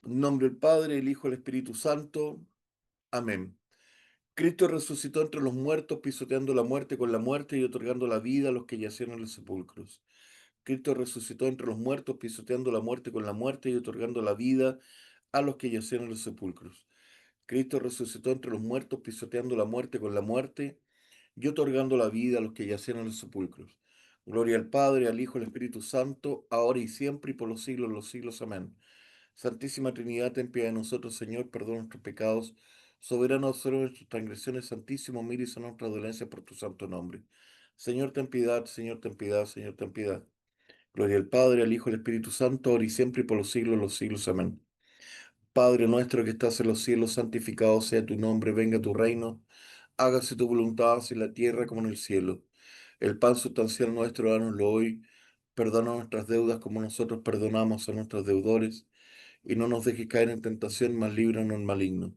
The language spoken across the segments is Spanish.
En nombre del Padre, el Hijo y el Espíritu Santo. Amén. Cristo resucitó entre los muertos, pisoteando la muerte con la muerte y otorgando la vida a los que yacieron en los sepulcros. Cristo resucitó entre los muertos, pisoteando la muerte con la muerte y otorgando la vida a los que yacieron en los sepulcros. Cristo resucitó entre los muertos, pisoteando la muerte con la muerte y otorgando la vida a los que yacieron en los sepulcros. Gloria al Padre, al Hijo y al Espíritu Santo, ahora y siempre y por los siglos de los siglos. Amén. Santísima Trinidad, ten piedad de nosotros, Señor, perdona nuestros pecados, soberano absorbe nuestras transgresiones, Santísimo, mira y sana nuestras dolencias por tu santo nombre. Señor, ten piedad, Señor, ten piedad, Señor, ten piedad. Gloria al Padre, al Hijo y al Espíritu Santo, ahora y siempre y por los siglos de los siglos. Amén. Padre nuestro que estás en los cielos, santificado sea tu nombre, venga tu reino, hágase tu voluntad, así en la tierra como en el cielo. El pan sustancial nuestro, danoslo hoy, perdona nuestras deudas como nosotros perdonamos a nuestros deudores y no nos dejes caer en tentación, mas líbranos del maligno.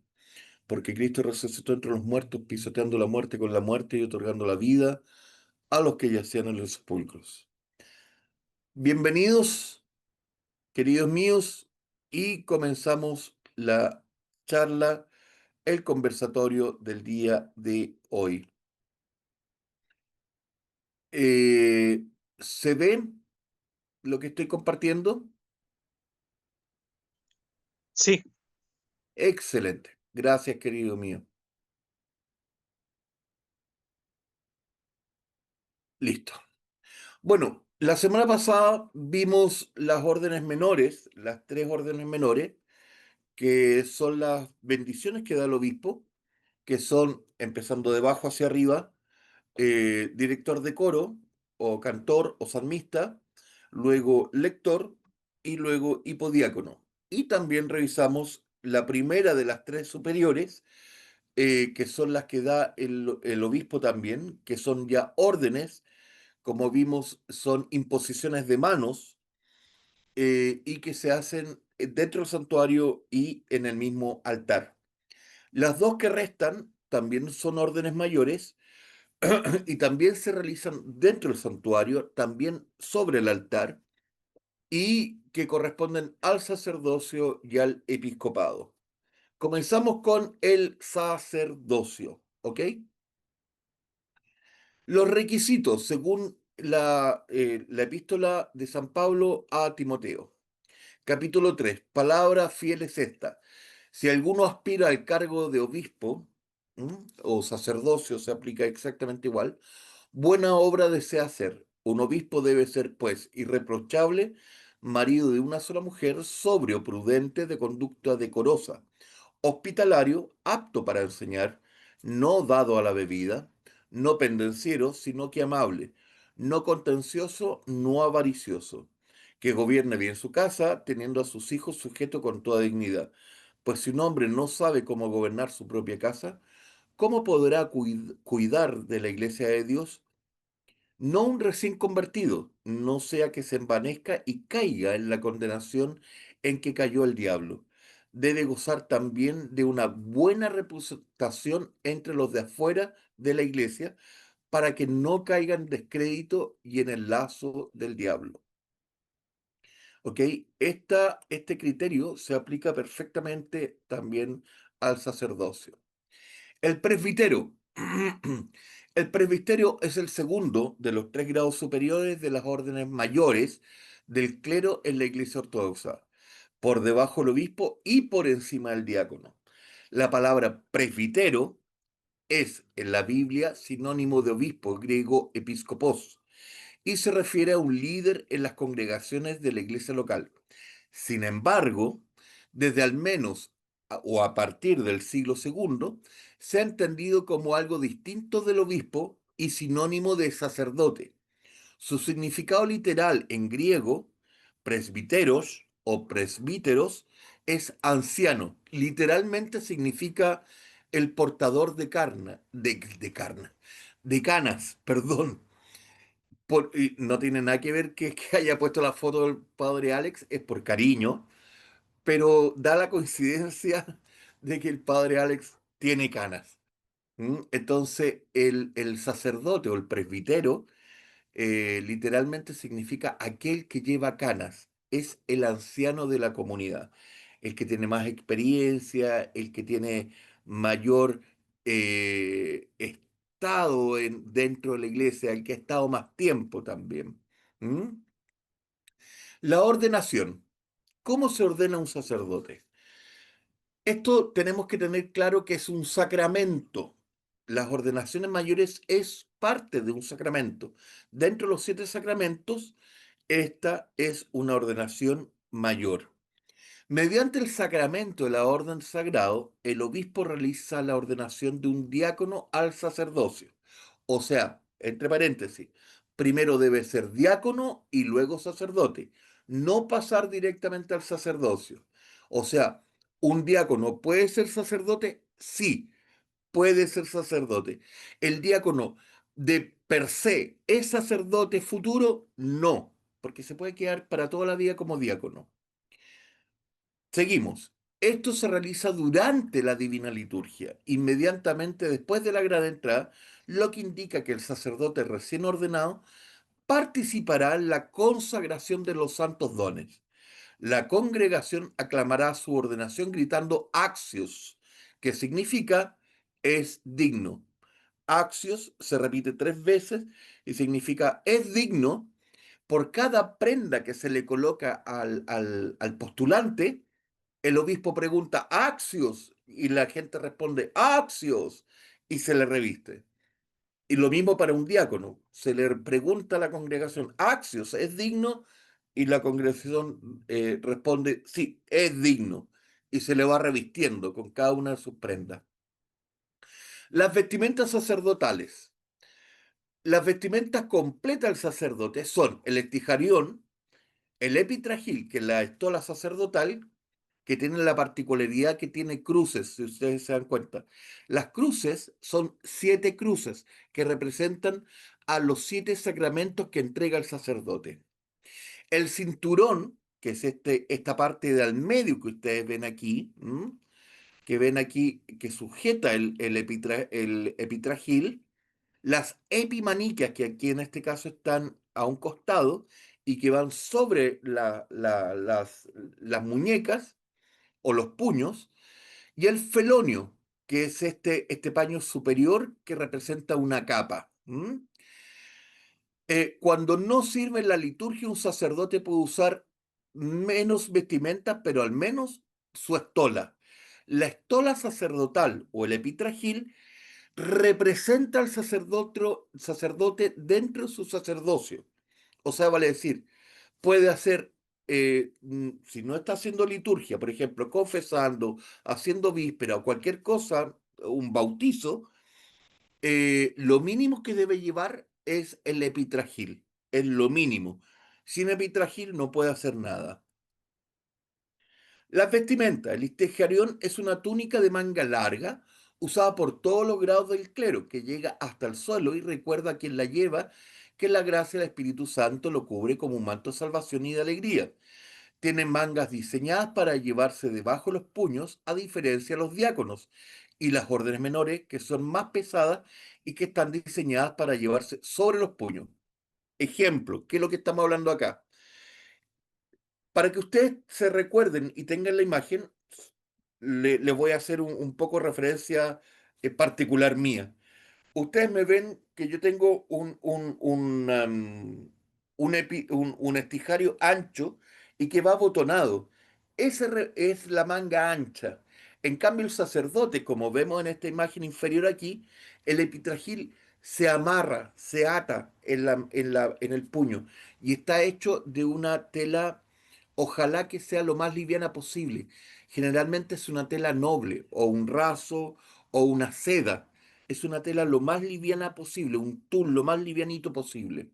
Porque Cristo resucitó entre los muertos, pisoteando la muerte con la muerte y otorgando la vida a los que yacían en los sepulcros. Bienvenidos, queridos míos, y comenzamos la charla, el conversatorio del día de hoy. Eh, ¿Se ve lo que estoy compartiendo? Sí, Excelente. Gracias, querido mío. Listo. Bueno, la semana pasada vimos las órdenes menores, las tres órdenes menores, que son las bendiciones que da el obispo, que son, empezando de abajo hacia arriba, director de coro, o cantor, o salmista, luego lector y luego hipodiácono. Y también revisamos la primera de las tres superiores, que son las que da el obispo también, que son ya órdenes, como vimos, son imposiciones de manos, y que se hacen dentro del santuario y en el mismo altar. Las dos que restan también son órdenes mayores y también se realizan dentro del santuario, también sobre el altar, y que corresponden al sacerdocio y al episcopado. Comenzamos con el sacerdocio, ¿ok? Los requisitos según la epístola de San Pablo a Timoteo. Capítulo 3. Palabra fiel es esta. Si alguno aspira al cargo de obispo, o sacerdocio, se aplica exactamente igual, buena obra desea hacer. Un obispo debe ser, pues, irreprochable, marido de una sola mujer, sobrio, prudente, de conducta decorosa, hospitalario, apto para enseñar, no dado a la bebida, no pendenciero, sino que amable, no contencioso, no avaricioso, que gobierne bien su casa, teniendo a sus hijos sujetos con toda dignidad. Pues si un hombre no sabe cómo gobernar su propia casa, ¿cómo podrá cuidar de la iglesia de Dios? No un recién convertido, no sea que se envanezca y caiga en la condenación en que cayó el diablo. Debe gozar también de una buena reputación entre los de afuera de la iglesia, para que no caiga en descrédito y en el lazo del diablo. ¿Ok? Este criterio se aplica perfectamente también al sacerdocio. El presbítero. El presbiterio es el segundo de los tres grados superiores de las órdenes mayores del clero en la Iglesia Ortodoxa, por debajo del obispo y por encima del diácono. La palabra presbítero es en la Biblia sinónimo de obispo, griego episcopos, y se refiere a un líder en las congregaciones de la iglesia local. Sin embargo, desde al menos o a partir del siglo segundo, se ha entendido como algo distinto del obispo y sinónimo de sacerdote. Su significado literal en griego, presbiteros o presbíteros, es anciano. Literalmente significa el portador de canas, perdón. Y no tiene nada que ver que haya puesto la foto del padre Alex, es por cariño, pero da la coincidencia de que el padre Alex tiene canas. Entonces, el sacerdote o el presbítero, literalmente significa aquel que lleva canas, es el anciano de la comunidad. el que tiene más experiencia, el que tiene mayor estado dentro de la iglesia, el que ha estado más tiempo también. ¿Mm? La ordenación. ¿Cómo se ordena un sacerdote? Esto tenemos que tener claro que es un sacramento. Las ordenaciones mayores es parte de un sacramento. Dentro de los 7 sacramentos, esta es una ordenación mayor. Mediante el sacramento de la orden sagrado, el obispo realiza la ordenación de un diácono al sacerdocio. O sea, entre paréntesis, primero debe ser diácono y luego sacerdote, no pasar directamente al sacerdocio. O sea, ¿un diácono puede ser sacerdote? Sí, puede ser sacerdote. ¿El diácono de per se es sacerdote futuro? No, porque se puede quedar para toda la vida como diácono. Seguimos. Esto se realiza durante la Divina Liturgia, inmediatamente después de la Gran Entrada, lo que indica que el sacerdote recién ordenado participará en la consagración de los santos dones. La congregación aclamará su ordenación gritando Axios, que significa es digno. Axios se repite 3 veces y significa es digno. Por cada prenda que se le coloca al postulante, el obispo pregunta Axios y la gente responde Axios y se le reviste. Y lo mismo para un diácono. Se le pregunta a la congregación Axios, ¿es digno? Y la congregación responde sí, es digno. Y se le va revistiendo con cada una de sus prendas. Las vestimentas sacerdotales. Las vestimentas completas del sacerdote son el estijarión, el epitragil, que es la estola sacerdotal, que tiene la particularidad que tiene cruces, si ustedes se dan cuenta. Las cruces son 7 cruces que representan a los 7 sacramentos que entrega el sacerdote. El cinturón, que es esta parte de al medio que ustedes ven aquí, que ven aquí, que sujeta el epitragil, las epimaniquias, que aquí en este caso están a un costado y que van sobre las muñecas o los puños, y el felonio, que es este paño superior que representa una capa. Cuando no sirve en la liturgia, un sacerdote puede usar menos vestimenta, pero al menos su estola. La estola sacerdotal o el epitragil representa al sacerdote dentro de su sacerdocio. O sea, vale decir, puede hacer, si no está haciendo liturgia, por ejemplo, confesando, haciendo víspera o cualquier cosa, un bautizo, lo mínimo que debe llevar es el epitragil, es lo mínimo. Sin epitragil no puede hacer nada. Las vestimentas. El istejarión es una túnica de manga larga usada por todos los grados del clero, que llega hasta el suelo y recuerda a quien la lleva que la gracia del Espíritu Santo lo cubre como un manto de salvación y de alegría. Tiene mangas diseñadas para llevarse debajo de los puños, a diferencia de los diáconos y las órdenes menores, que son más pesadas y que están diseñadas para llevarse sobre los puños. Ejemplo, ¿qué es lo que estamos hablando acá? Para que ustedes se recuerden y tengan la imagen, les voy a hacer un poco referencia particular mía. Ustedes me ven que yo tengo un estijario ancho y que va abotonado. Es la manga ancha. En cambio, el sacerdote, como vemos en esta imagen inferior aquí, el epitragil se amarra, se ata en el puño y está hecho de una tela, ojalá que sea lo más liviana posible. Generalmente es una tela noble o un raso o una seda. Es una tela lo más liviana posible, un tul lo más livianito posible.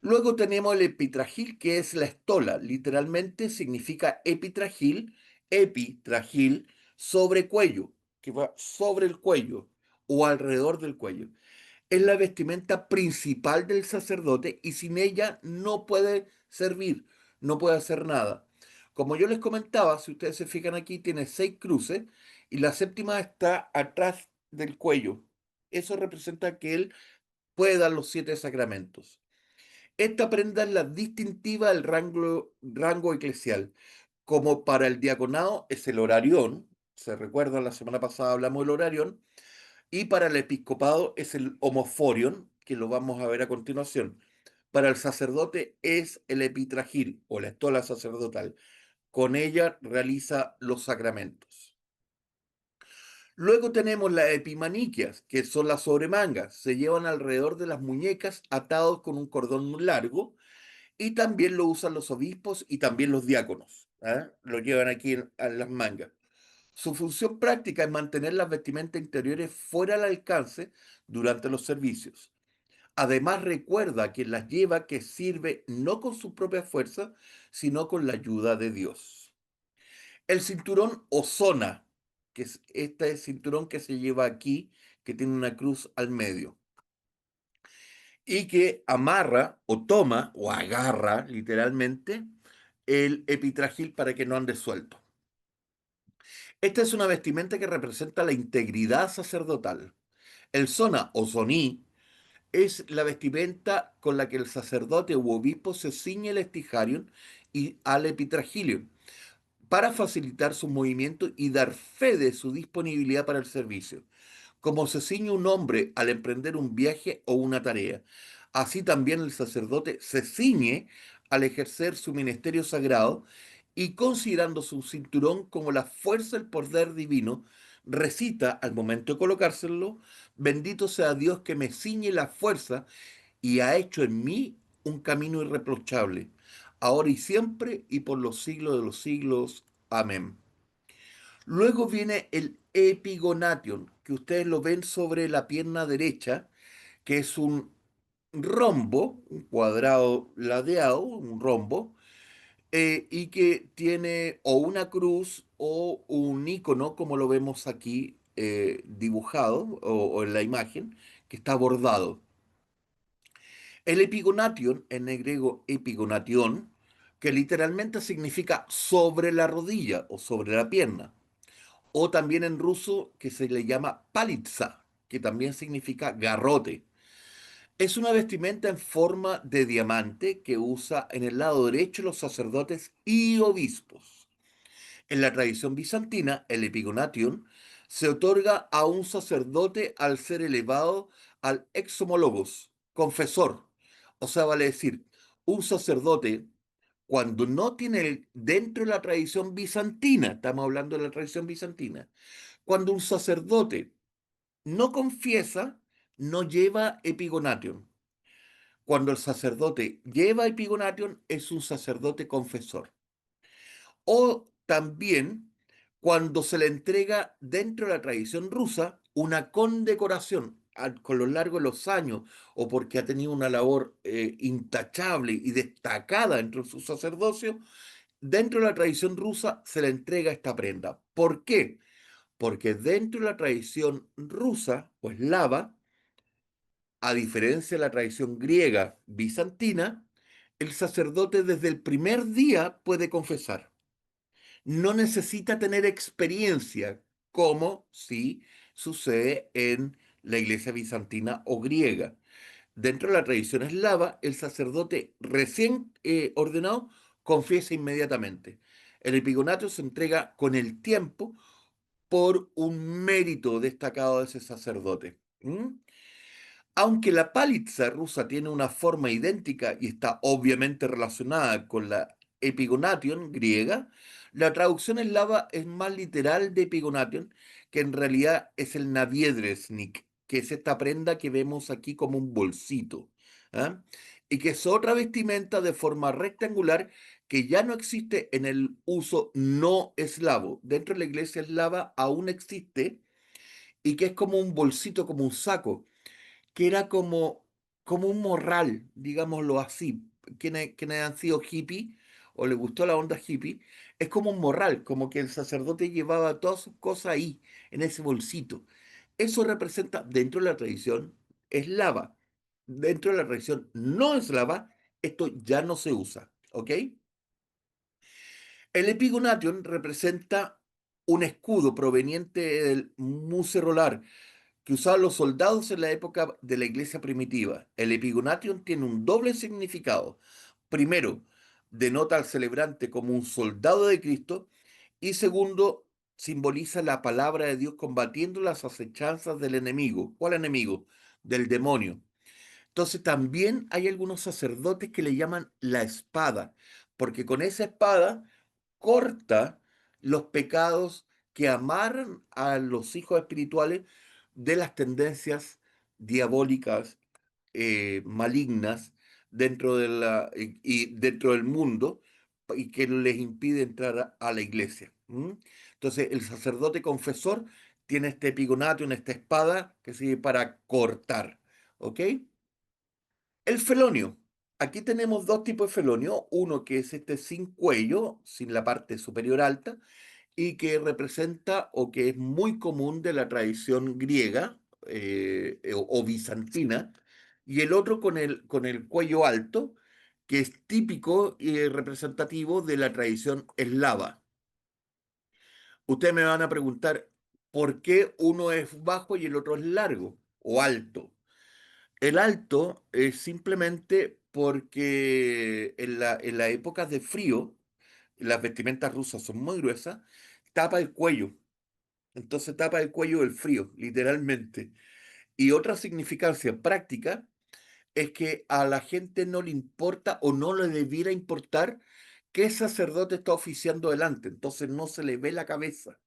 Luego tenemos el epitragil, que es la estola. Literalmente significa epitragil, epitragil, sobre cuello, que va sobre el cuello o alrededor del cuello. Es la vestimenta principal del sacerdote y sin ella no puede servir, no puede hacer nada. Como yo les comentaba, si ustedes se fijan aquí, tiene 6 cruces y la séptima está atrás del cuello. Eso representa que él puede dar los 7 sacramentos. Esta prenda es la distintiva del rango eclesial. como para el diaconado es el horarión, se recuerda, la semana pasada hablamos del horarión, y para el episcopado es el homoforion, que lo vamos a ver a continuación. Para el sacerdote es el epitragil o la estola sacerdotal. Con ella realiza los sacramentos. Luego tenemos las epimaniquias, que son las sobremangas. Se llevan alrededor de las muñecas atados con un cordón muy largo y también lo usan los obispos y también los diáconos. ¿Ah? Lo llevan aquí en las mangas. Su función práctica es mantener las vestimentas interiores fuera del alcance durante los servicios. Además, recuerda a quien las lleva que sirve no con su propia fuerza, sino con la ayuda de Dios. El cinturón o zona, que es este cinturón que se lleva aquí, que tiene una cruz al medio, y que amarra o toma o agarra literalmente el epitragil para que no ande suelto. Esta es una vestimenta que representa la integridad sacerdotal. El zona o zoní es la vestimenta con la que el sacerdote u obispo se ciñe el estijarion y al epitragilio para facilitar sus movimientos y dar fe de su disponibilidad para el servicio, como se ciñe un hombre al emprender un viaje o una tarea. Así también el sacerdote se ciñe al ejercer su ministerio sagrado y considerando su cinturón como la fuerza del poder divino, recita al momento de colocárselo, bendito sea Dios que me ciñe la fuerza y ha hecho en mí un camino irreprochable, ahora y siempre y por los siglos de los siglos. Amén. Luego viene el epigonation, que ustedes lo ven sobre la pierna derecha, que es un rombo, un cuadrado ladeado, un rombo, y que tiene o una cruz o un icono, como lo vemos aquí dibujado o en la imagen, que está bordado. El epigonation, en el griego epigonation, que literalmente significa sobre la rodilla o sobre la pierna, o también en ruso que se le llama palitza, que también significa garrote. Es una vestimenta en forma de diamante que usa en el lado derecho los sacerdotes y obispos. En la tradición bizantina, el epigonation se otorga a un sacerdote al ser elevado al exomologos, confesor. O sea, vale decir, un sacerdote, cuando no tiene dentro de la tradición bizantina, estamos hablando de la tradición bizantina, cuando un sacerdote no confiesa, no lleva epigonation. Cuando el sacerdote lleva epigonation, es un sacerdote confesor. O también cuando se le entrega dentro de la tradición rusa una condecoración con lo largo de los años o porque ha tenido una labor intachable y destacada dentro de su sacerdocio, dentro de la tradición rusa se le entrega esta prenda. ¿Por qué? Porque dentro de la tradición rusa o eslava, a diferencia de la tradición griega bizantina, el sacerdote desde el primer día puede confesar. No necesita tener experiencia, como si sucede en la iglesia bizantina o griega. Dentro de la tradición eslava, el sacerdote recién ordenado confiesa inmediatamente. El epigonato se entrega con el tiempo por un mérito destacado de ese sacerdote. ¿Mm? Aunque la palitza rusa tiene una forma idéntica y está obviamente relacionada con la epigonation griega, la traducción eslava es más literal de epigonation, que en realidad es el naviedresnik, que es esta prenda que vemos aquí como un bolsito, ¿ah? Y que es otra vestimenta de forma rectangular que ya no existe en el uso no eslavo. Dentro de la iglesia eslava aún existe y que es como un bolsito, como un saco que era como un morral, digámoslo así. Quienes han sido hippie o les gustó la onda hippie, es como un morral, como que el sacerdote llevaba todas sus cosas ahí, en ese bolsito. Eso representa dentro de la tradición eslava. Dentro de la tradición no eslava, esto ya no se usa, ¿ok? El epigonation representa un escudo proveniente del muserolar, que usaban los soldados en la época de la iglesia primitiva. El epigonation tiene un doble significado. Primero, denota al celebrante como un soldado de Cristo, y segundo, simboliza la palabra de Dios combatiendo las acechanzas del enemigo. ¿Cuál enemigo? Del demonio. Entonces también hay algunos sacerdotes que le llaman la espada, porque con esa espada corta los pecados que amarran a los hijos espirituales de las tendencias diabólicas, malignas dentro de y dentro del mundo, y que les impide entrar a la iglesia. Entonces el sacerdote confesor tiene este epigonatio, esta espada que sirve para cortar. ¿Ok? El felonio. Aquí tenemos dos tipos de felonio. Uno que es este sin cuello, sin la parte superior alta, y que representa o que es muy común de la tradición griega, o bizantina. Y el otro con el cuello alto, que es típico y representativo de la tradición eslava. Ustedes me van a preguntar por qué uno es bajo y el otro es largo o alto. El alto es simplemente porque en las épocas de frío, las vestimentas rusas son muy gruesas, tapa el cuello. Entonces tapa el cuello del frío, literalmente. Y otra significancia práctica es que a la gente no le importa o no le debiera importar qué sacerdote está oficiando delante. Entonces no se le ve la cabeza.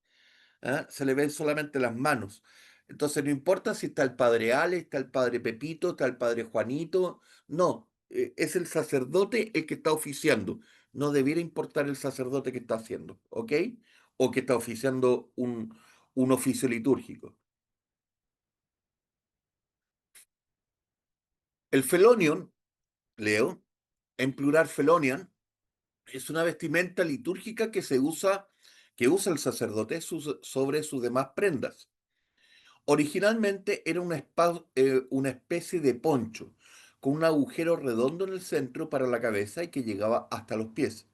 ¿Ah? Se le ven solamente las manos. Entonces no importa si está el padre Ale, está el padre Pepito, está el padre Juanito, no, es el sacerdote el que está oficiando. No debiera importar el sacerdote que está haciendo, ¿ok? O que está oficiando un oficio litúrgico. El felonion, Leo, en plural felonian, es una vestimenta litúrgica que usa el sacerdote sobre sus demás prendas. Originalmente era una especie de poncho, con un agujero redondo en el centro para la cabeza y que llegaba hasta los pies.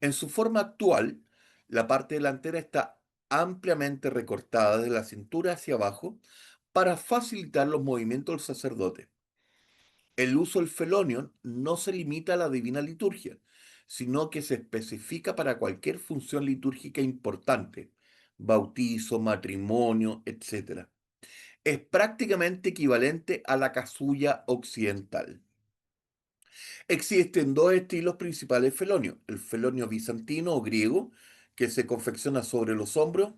En su forma actual, la parte delantera está ampliamente recortada de la cintura hacia abajo para facilitar los movimientos del sacerdote. El uso del felonion no se limita a la divina liturgia, sino que se especifica para cualquier función litúrgica importante, bautizo, matrimonio, etc. Es prácticamente equivalente a la casulla occidental. Existen dos estilos principales de felonio: el felonio bizantino o griego, que se confecciona sobre los hombros,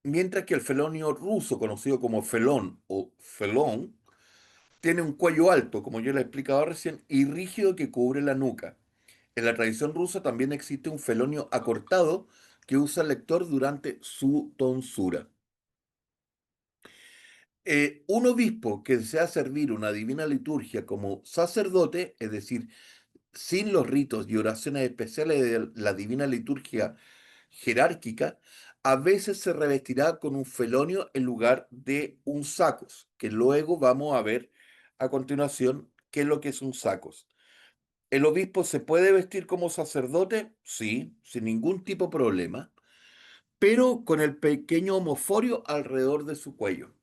mientras que el felonio ruso, conocido como felón o felón, tiene un cuello alto, como yo le he explicado recién, y rígido que cubre la nuca. En la tradición rusa también existe un felonio acortado que usa el lector durante su tonsura. Un obispo que desea servir una divina liturgia como sacerdote, es decir, sin los ritos y oraciones especiales de la divina liturgia jerárquica, a veces se revestirá con un felonio en lugar de un sacos, que luego vamos a ver a continuación qué es lo que es un sacos. ¿El obispo se puede vestir como sacerdote? Sí, sin ningún tipo de problema, pero con el pequeño homoforio alrededor de su cuello.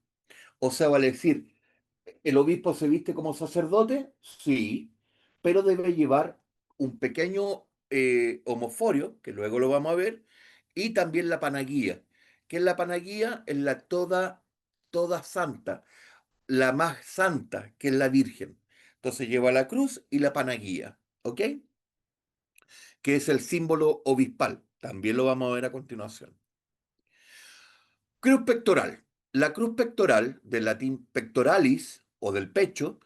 O sea, vale decir, ¿el obispo se viste como sacerdote? Sí, pero debe llevar un pequeño homoforio, que luego lo vamos a ver, y también la panaguía. ¿Qué es la panaguía? Es la toda santa, la más santa, que es la Virgen. Entonces lleva la cruz y la panaguía, ¿ok? Que es el símbolo obispal. También lo vamos a ver a continuación. Cruz pectoral. La cruz pectoral, del latín pectoralis o del pecho,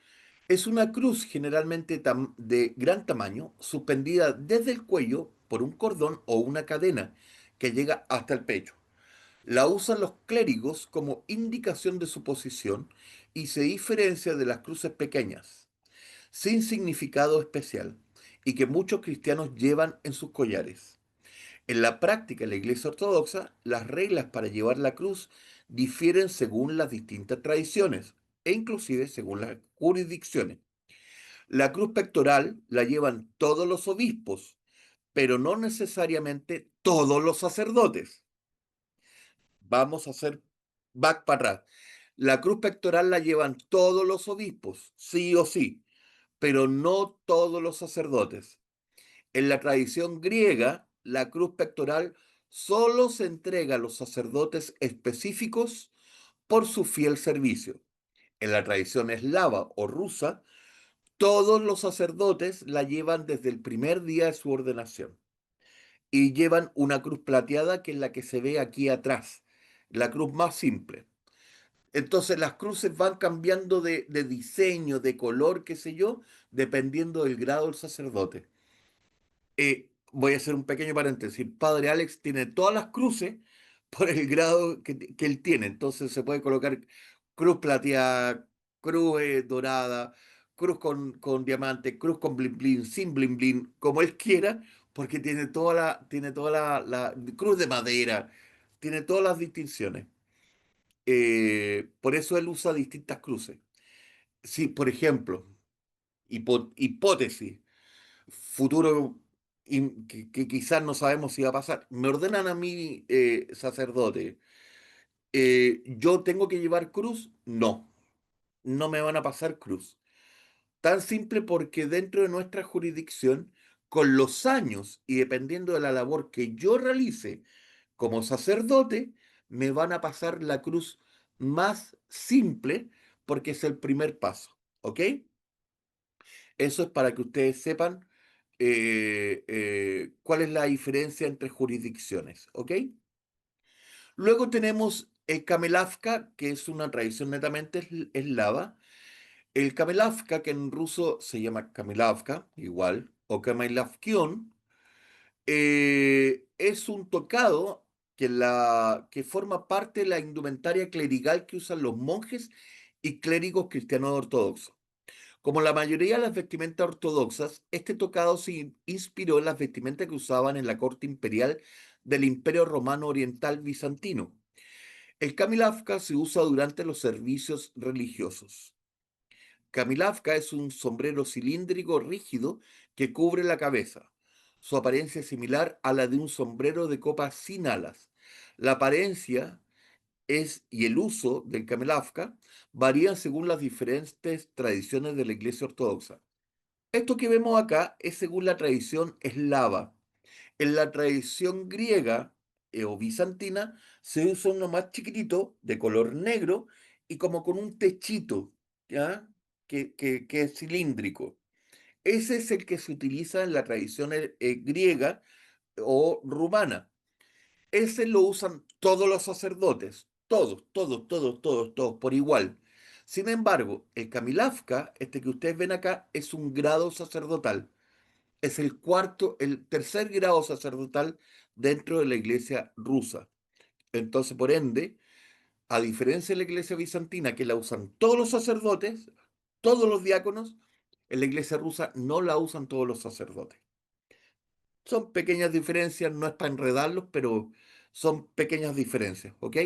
es una cruz generalmente de gran tamaño, suspendida desde el cuello por un cordón o una cadena que llega hasta el pecho. La usan los clérigos como indicación de su posición y se diferencia de las cruces pequeñas, sin significado especial, y que muchos cristianos llevan en sus collares. En la práctica de la Iglesia Ortodoxa, las reglas para llevar la cruz difieren según las distintas tradiciones e inclusive según las jurisdicciones. La cruz pectoral la llevan todos los obispos, pero no necesariamente todos los sacerdotes. Vamos a hacer back para atrás. La cruz pectoral la llevan todos los obispos, sí o sí, pero no todos los sacerdotes. En la tradición griega, la cruz pectoral solo se entrega a los sacerdotes específicos por su fiel servicio. En la tradición eslava o rusa, todos los sacerdotes la llevan desde el primer día de su ordenación y llevan una cruz plateada que es la que se ve aquí atrás, la cruz más simple. Entonces las cruces van cambiando de diseño, de color, qué sé yo, dependiendo del grado del sacerdote. Voy a hacer un pequeño paréntesis. Padre Alex tiene todas las cruces por el grado que él tiene. Entonces se puede colocar cruz plateada, cruz dorada, cruz con diamante, cruz con blin blin, sin blin blin, como él quiera, porque tiene toda la cruz de madera, tiene todas las distinciones. Por eso él usa distintas cruces. Sí, por ejemplo, hipótesis futuro que quizás no sabemos si va a pasar. Me ordenan a mí, sacerdote, ¿yo tengo que llevar cruz? No, no me van a pasar cruz. Tan simple porque dentro de nuestra jurisdicción, con los años y dependiendo de la labor que yo realice como sacerdote, me van a pasar la cruz más simple porque es el primer paso. ¿Ok? Eso es para que ustedes sepan cuál es la diferencia entre jurisdicciones, ¿ok? Luego tenemos el Kamelavka, que es una tradición netamente eslava. El Kamelavka, que en ruso se llama Kamelavka, igual, o Kamelavkion, es un tocado que forma parte de la indumentaria clerical que usan los monjes y clérigos cristianos ortodoxos. Como la mayoría de las vestimentas ortodoxas, este tocado se inspiró en las vestimentas que usaban en la corte imperial del Imperio Romano Oriental Bizantino. El kamilavka se usa durante los servicios religiosos. Kamilavka es un sombrero cilíndrico rígido que cubre la cabeza. Su apariencia es similar a la de un sombrero de copa sin alas. La apariencia y el uso del kamilavka varían según las diferentes tradiciones de la Iglesia Ortodoxa. Esto que vemos acá es según la tradición eslava. En la tradición griega o bizantina se usa uno más chiquitito, de color negro y como con un techito, ¿ya? Que es cilíndrico. Ese es el que se utiliza en la tradición griega o rumana. Ese lo usan todos los sacerdotes, todos, todos, todos, todos, todos, por igual. Sin embargo, el Kamilavka, este que ustedes ven acá, es un grado sacerdotal. Es el tercer grado sacerdotal dentro de la iglesia rusa. Entonces, por ende, a diferencia de la iglesia bizantina, que la usan todos los sacerdotes, todos los diáconos, en la iglesia rusa no la usan todos los sacerdotes. Son pequeñas diferencias, no es para enredarlos, pero son pequeñas diferencias, ¿ok?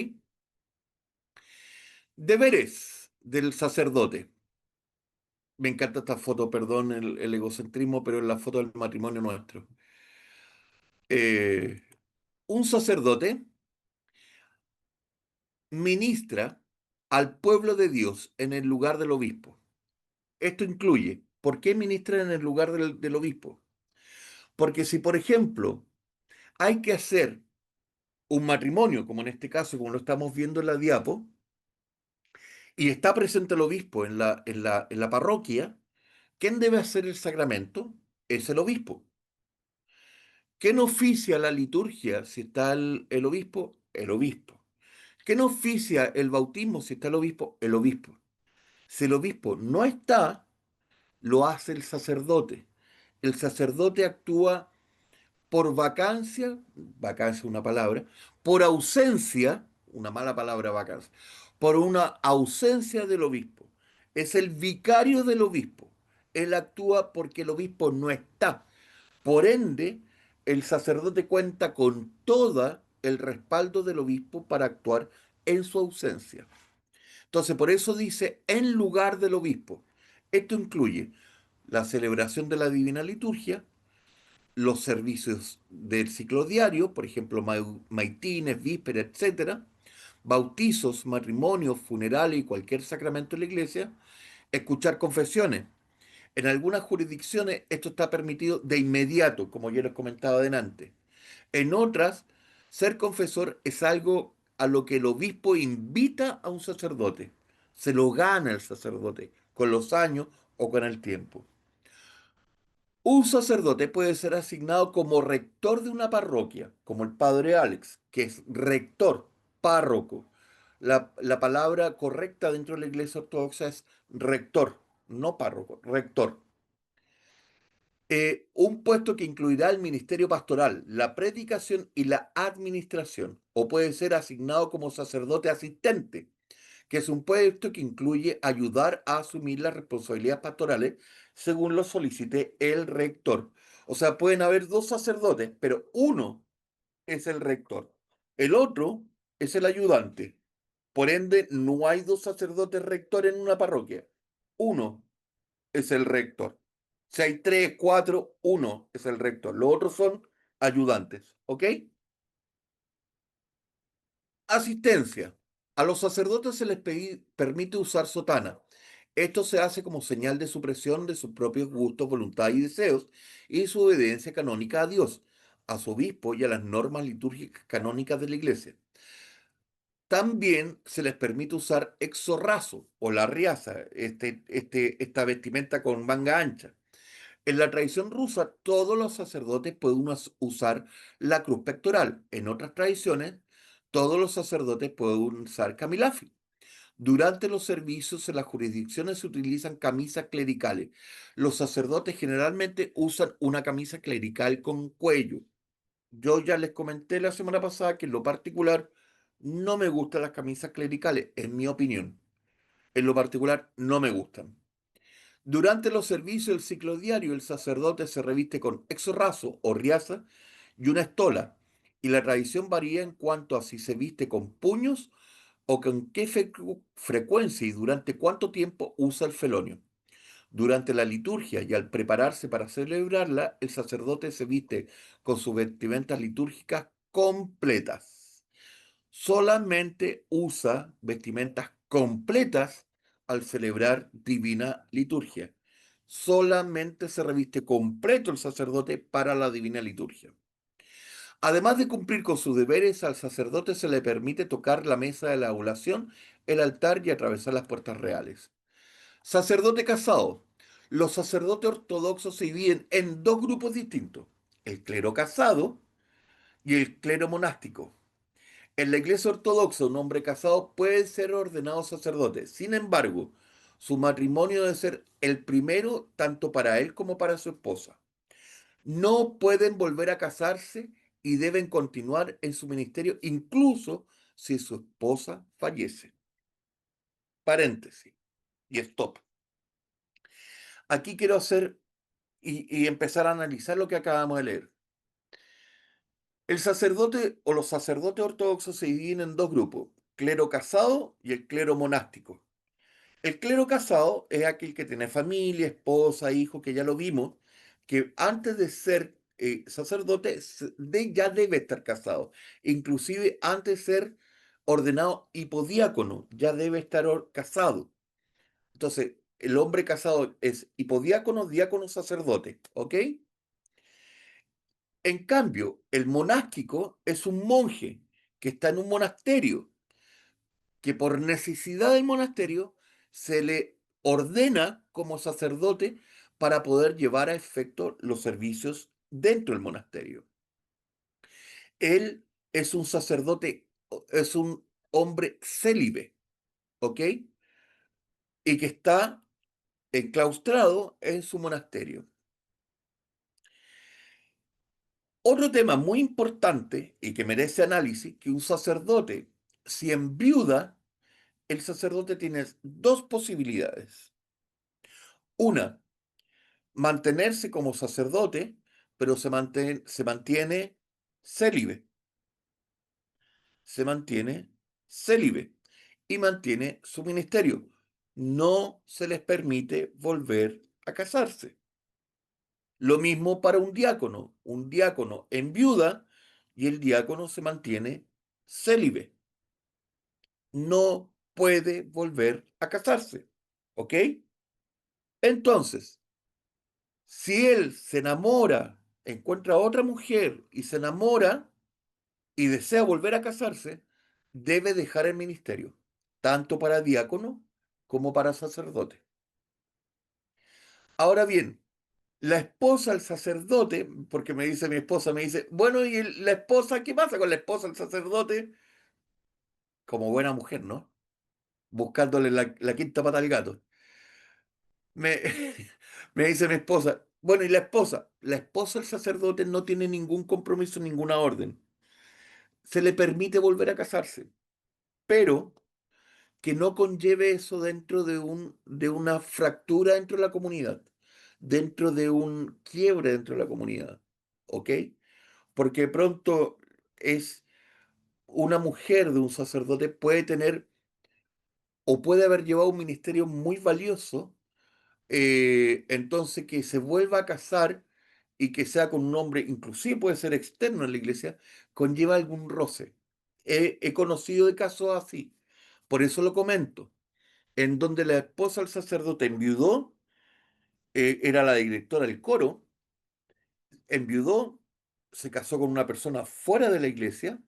Deberes del sacerdote. Me encanta esta foto, perdón el egocentrismo, pero es la foto del matrimonio nuestro. Eh, un sacerdote ministra al pueblo de Dios en el lugar del obispo. Esto incluye, ¿por qué ministra en el lugar del obispo? Porque si, por ejemplo, hay que hacer un matrimonio, como en este caso, como lo estamos viendo en la diapo, y está presente el obispo en la parroquia, ¿quién debe hacer el sacramento? Es el obispo. ¿Quién oficia la liturgia si está el obispo? El obispo. ¿Quién oficia el bautismo si está el obispo? El obispo. Si el obispo no está, lo hace el sacerdote. El sacerdote actúa por vacancia, vacancia es una palabra, por ausencia, una mala palabra vacancia, por una ausencia del obispo. Es el vicario del obispo. Él actúa porque el obispo no está. Por ende, el sacerdote cuenta con todo el respaldo del obispo para actuar en su ausencia. Entonces, por eso dice en lugar del obispo. Esto incluye la celebración de la Divina Liturgia, los servicios del ciclo diario, por ejemplo, maitines, vísperas, etcétera, bautizos, matrimonios, funerales y cualquier sacramento de la iglesia, escuchar confesiones. En algunas jurisdicciones esto está permitido de inmediato, como ya les comentaba delante. En otras, ser confesor es algo a lo que el obispo invita a un sacerdote. Se lo gana el sacerdote con los años o con el tiempo. Un sacerdote puede ser asignado como rector de una parroquia, como el padre Alex, que es rector, párroco. La palabra correcta dentro de la iglesia ortodoxa es rector, no párroco, rector. Un puesto que incluirá el ministerio pastoral, la predicación y la administración, o puede ser asignado como sacerdote asistente, que es un puesto que incluye ayudar a asumir las responsabilidades pastorales según lo solicite el rector. O sea, pueden haber dos sacerdotes, pero uno es el rector, el otro es el ayudante. Por ende, no hay dos sacerdotes rectores en una parroquia. Uno es el rector. Si hay tres, cuatro, uno es el rector. Los otros son ayudantes. ¿Ok? Asistencia. A los sacerdotes se les permite usar sotana. Esto se hace como señal de supresión de sus propios gustos, voluntad y deseos y su obediencia canónica a Dios, a su obispo y a las normas litúrgicas canónicas de la iglesia. También se les permite usar exorrazo o la riaza, esta vestimenta con manga ancha. En la tradición rusa, todos los sacerdotes pueden usar la cruz pectoral. En otras tradiciones, todos los sacerdotes pueden usar camilafi. Durante los servicios en las jurisdicciones se utilizan camisas clericales. Los sacerdotes generalmente usan una camisa clerical con cuello. Yo ya les comenté la semana pasada que en lo particular no me gustan las camisas clericales, en mi opinión. En lo particular no me gustan. Durante los servicios del ciclo diario, el sacerdote se reviste con exorrazo o riaza y una estola, y la tradición varía en cuanto a si se viste con puños o con qué frecuencia y durante cuánto tiempo usa el felonio. Durante la liturgia y al prepararse para celebrarla, el sacerdote se viste con sus vestimentas litúrgicas completas. Solamente usa vestimentas completas al celebrar divina liturgia. Solamente se reviste completo el sacerdote para la divina liturgia. Además de cumplir con sus deberes, al sacerdote se le permite tocar la mesa de la oblación, el altar y atravesar las puertas reales. Sacerdote casado. Los sacerdotes ortodoxos se dividen en dos grupos distintos, el clero casado y el clero monástico. En la iglesia ortodoxa, un hombre casado puede ser ordenado sacerdote. Sin embargo, su matrimonio debe ser el primero tanto para él como para su esposa. No pueden volver a casarse y deben continuar en su ministerio incluso si su esposa fallece. Paréntesis y stop. Aquí quiero hacer y empezar a analizar lo que acabamos de leer. El sacerdote o los sacerdotes ortodoxos se dividen en dos grupos, clero casado y el clero monástico. El clero casado es aquel que tiene familia, esposa, hijo, que ya lo vimos, que antes de ser sacerdote ya debe estar casado. Inclusive antes de ser ordenado hipodiácono, ya debe estar casado. Entonces, el hombre casado es hipodiácono, diácono, sacerdote, ¿ok? En cambio, el monástico es un monje que está en un monasterio, que por necesidad del monasterio se le ordena como sacerdote para poder llevar a efecto los servicios dentro del monasterio. Él es un sacerdote, es un hombre célibe, ¿ok? Y que está enclaustrado en su monasterio. Otro tema muy importante y que merece análisis, que un sacerdote, si enviuda, el sacerdote tiene dos posibilidades. Una, mantenerse como sacerdote, pero se mantiene célibe, se mantiene célibe y mantiene su ministerio. No se les permite volver a casarse. Lo mismo para un diácono enviuda y el diácono se mantiene célibe. No puede volver a casarse. ¿Ok? Entonces, Si él se enamora, encuentra a otra mujer y se enamora y desea volver a casarse, debe dejar el ministerio, tanto para diácono como para sacerdote. Ahora bien, la esposa del sacerdote, porque me dice mi esposa, me dice, bueno, ¿y la esposa? ¿Qué pasa con la esposa del sacerdote? Como buena mujer, ¿no? Buscándole la quinta pata al gato. Me, me dice mi esposa, bueno, ¿y la esposa? La esposa del sacerdote no tiene ningún compromiso, ninguna orden. Se le permite volver a casarse, pero que no conlleve eso dentro de una fractura dentro de la comunidad, dentro de un quiebre dentro de la comunidad, ¿ok? Porque de pronto es una mujer de un sacerdote puede tener o puede haber llevado un ministerio muy valioso, entonces que se vuelva a casar y que sea con un hombre, inclusive puede ser externo en la iglesia, conlleva algún roce. He conocido de casos así, por eso lo comento, en donde la esposa del sacerdote enviudó, era la directora del coro, enviudó, se casó con una persona fuera de la iglesia.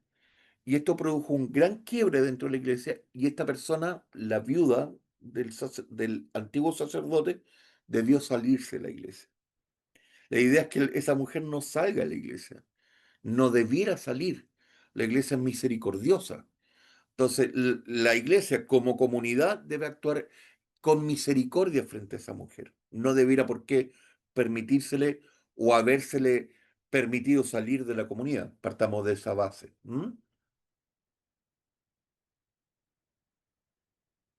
Y esto produjo un gran quiebre dentro de la iglesia y esta persona, la viuda del antiguo sacerdote, debió salirse de la iglesia. La idea es que esa mujer no salga de la iglesia, no debiera salir. La iglesia es misericordiosa. Entonces, la iglesia como comunidad debe actuar con misericordia frente a esa mujer. No debiera por qué permitírsele o habérsele permitido salir de la comunidad. Partamos de esa base. ¿M?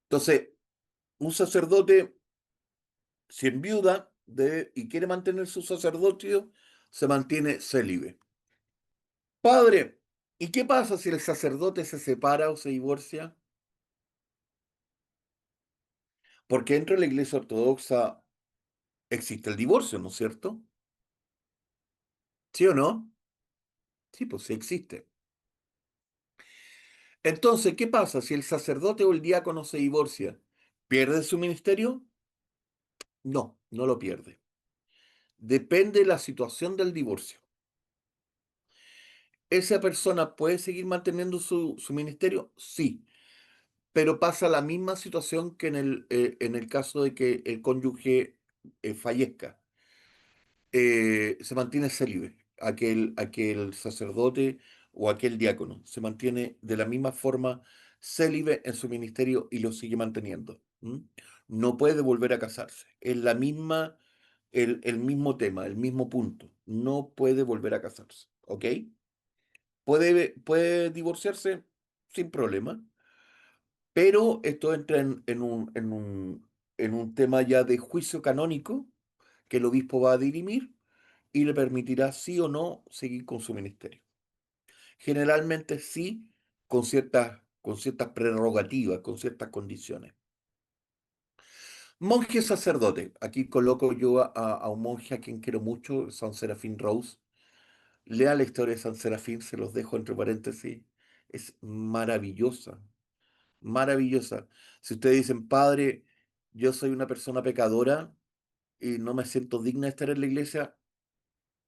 Entonces, un sacerdote, si enviuda y quiere mantener su sacerdocio, se mantiene célibe. Padre, ¿y qué pasa si el sacerdote se separa o se divorcia? Porque dentro de la Iglesia Ortodoxa existe el divorcio, ¿no es cierto? ¿Sí o no? Sí, pues sí existe. Entonces, ¿qué pasa si el sacerdote o el diácono se divorcia? ¿Pierde su ministerio? No, no lo pierde. Depende de la situación del divorcio. ¿Esa persona puede seguir manteniendo su ministerio? Sí, pero pasa la misma situación que en el caso de que el cónyuge fallezca. Se mantiene célibe, aquel sacerdote o aquel diácono, se mantiene de la misma forma célibe en su ministerio y lo sigue manteniendo. ¿M? No puede volver a casarse. Es el mismo tema, el mismo punto. No puede volver a casarse. ¿Ok? Puede divorciarse sin problema. Pero esto entra en un tema ya de juicio canónico que el obispo va a dirimir y le permitirá sí o no seguir con su ministerio. Generalmente sí, con ciertas prerrogativas, con ciertas condiciones. Monje sacerdote. Aquí coloco yo a un monje a quien quiero mucho, San Serafín Rose. Lea la historia de San Serafín, se los dejo entre paréntesis. Es maravillosa, maravillosa. Si ustedes dicen, padre, yo soy una persona pecadora y no me siento digna de estar en la iglesia,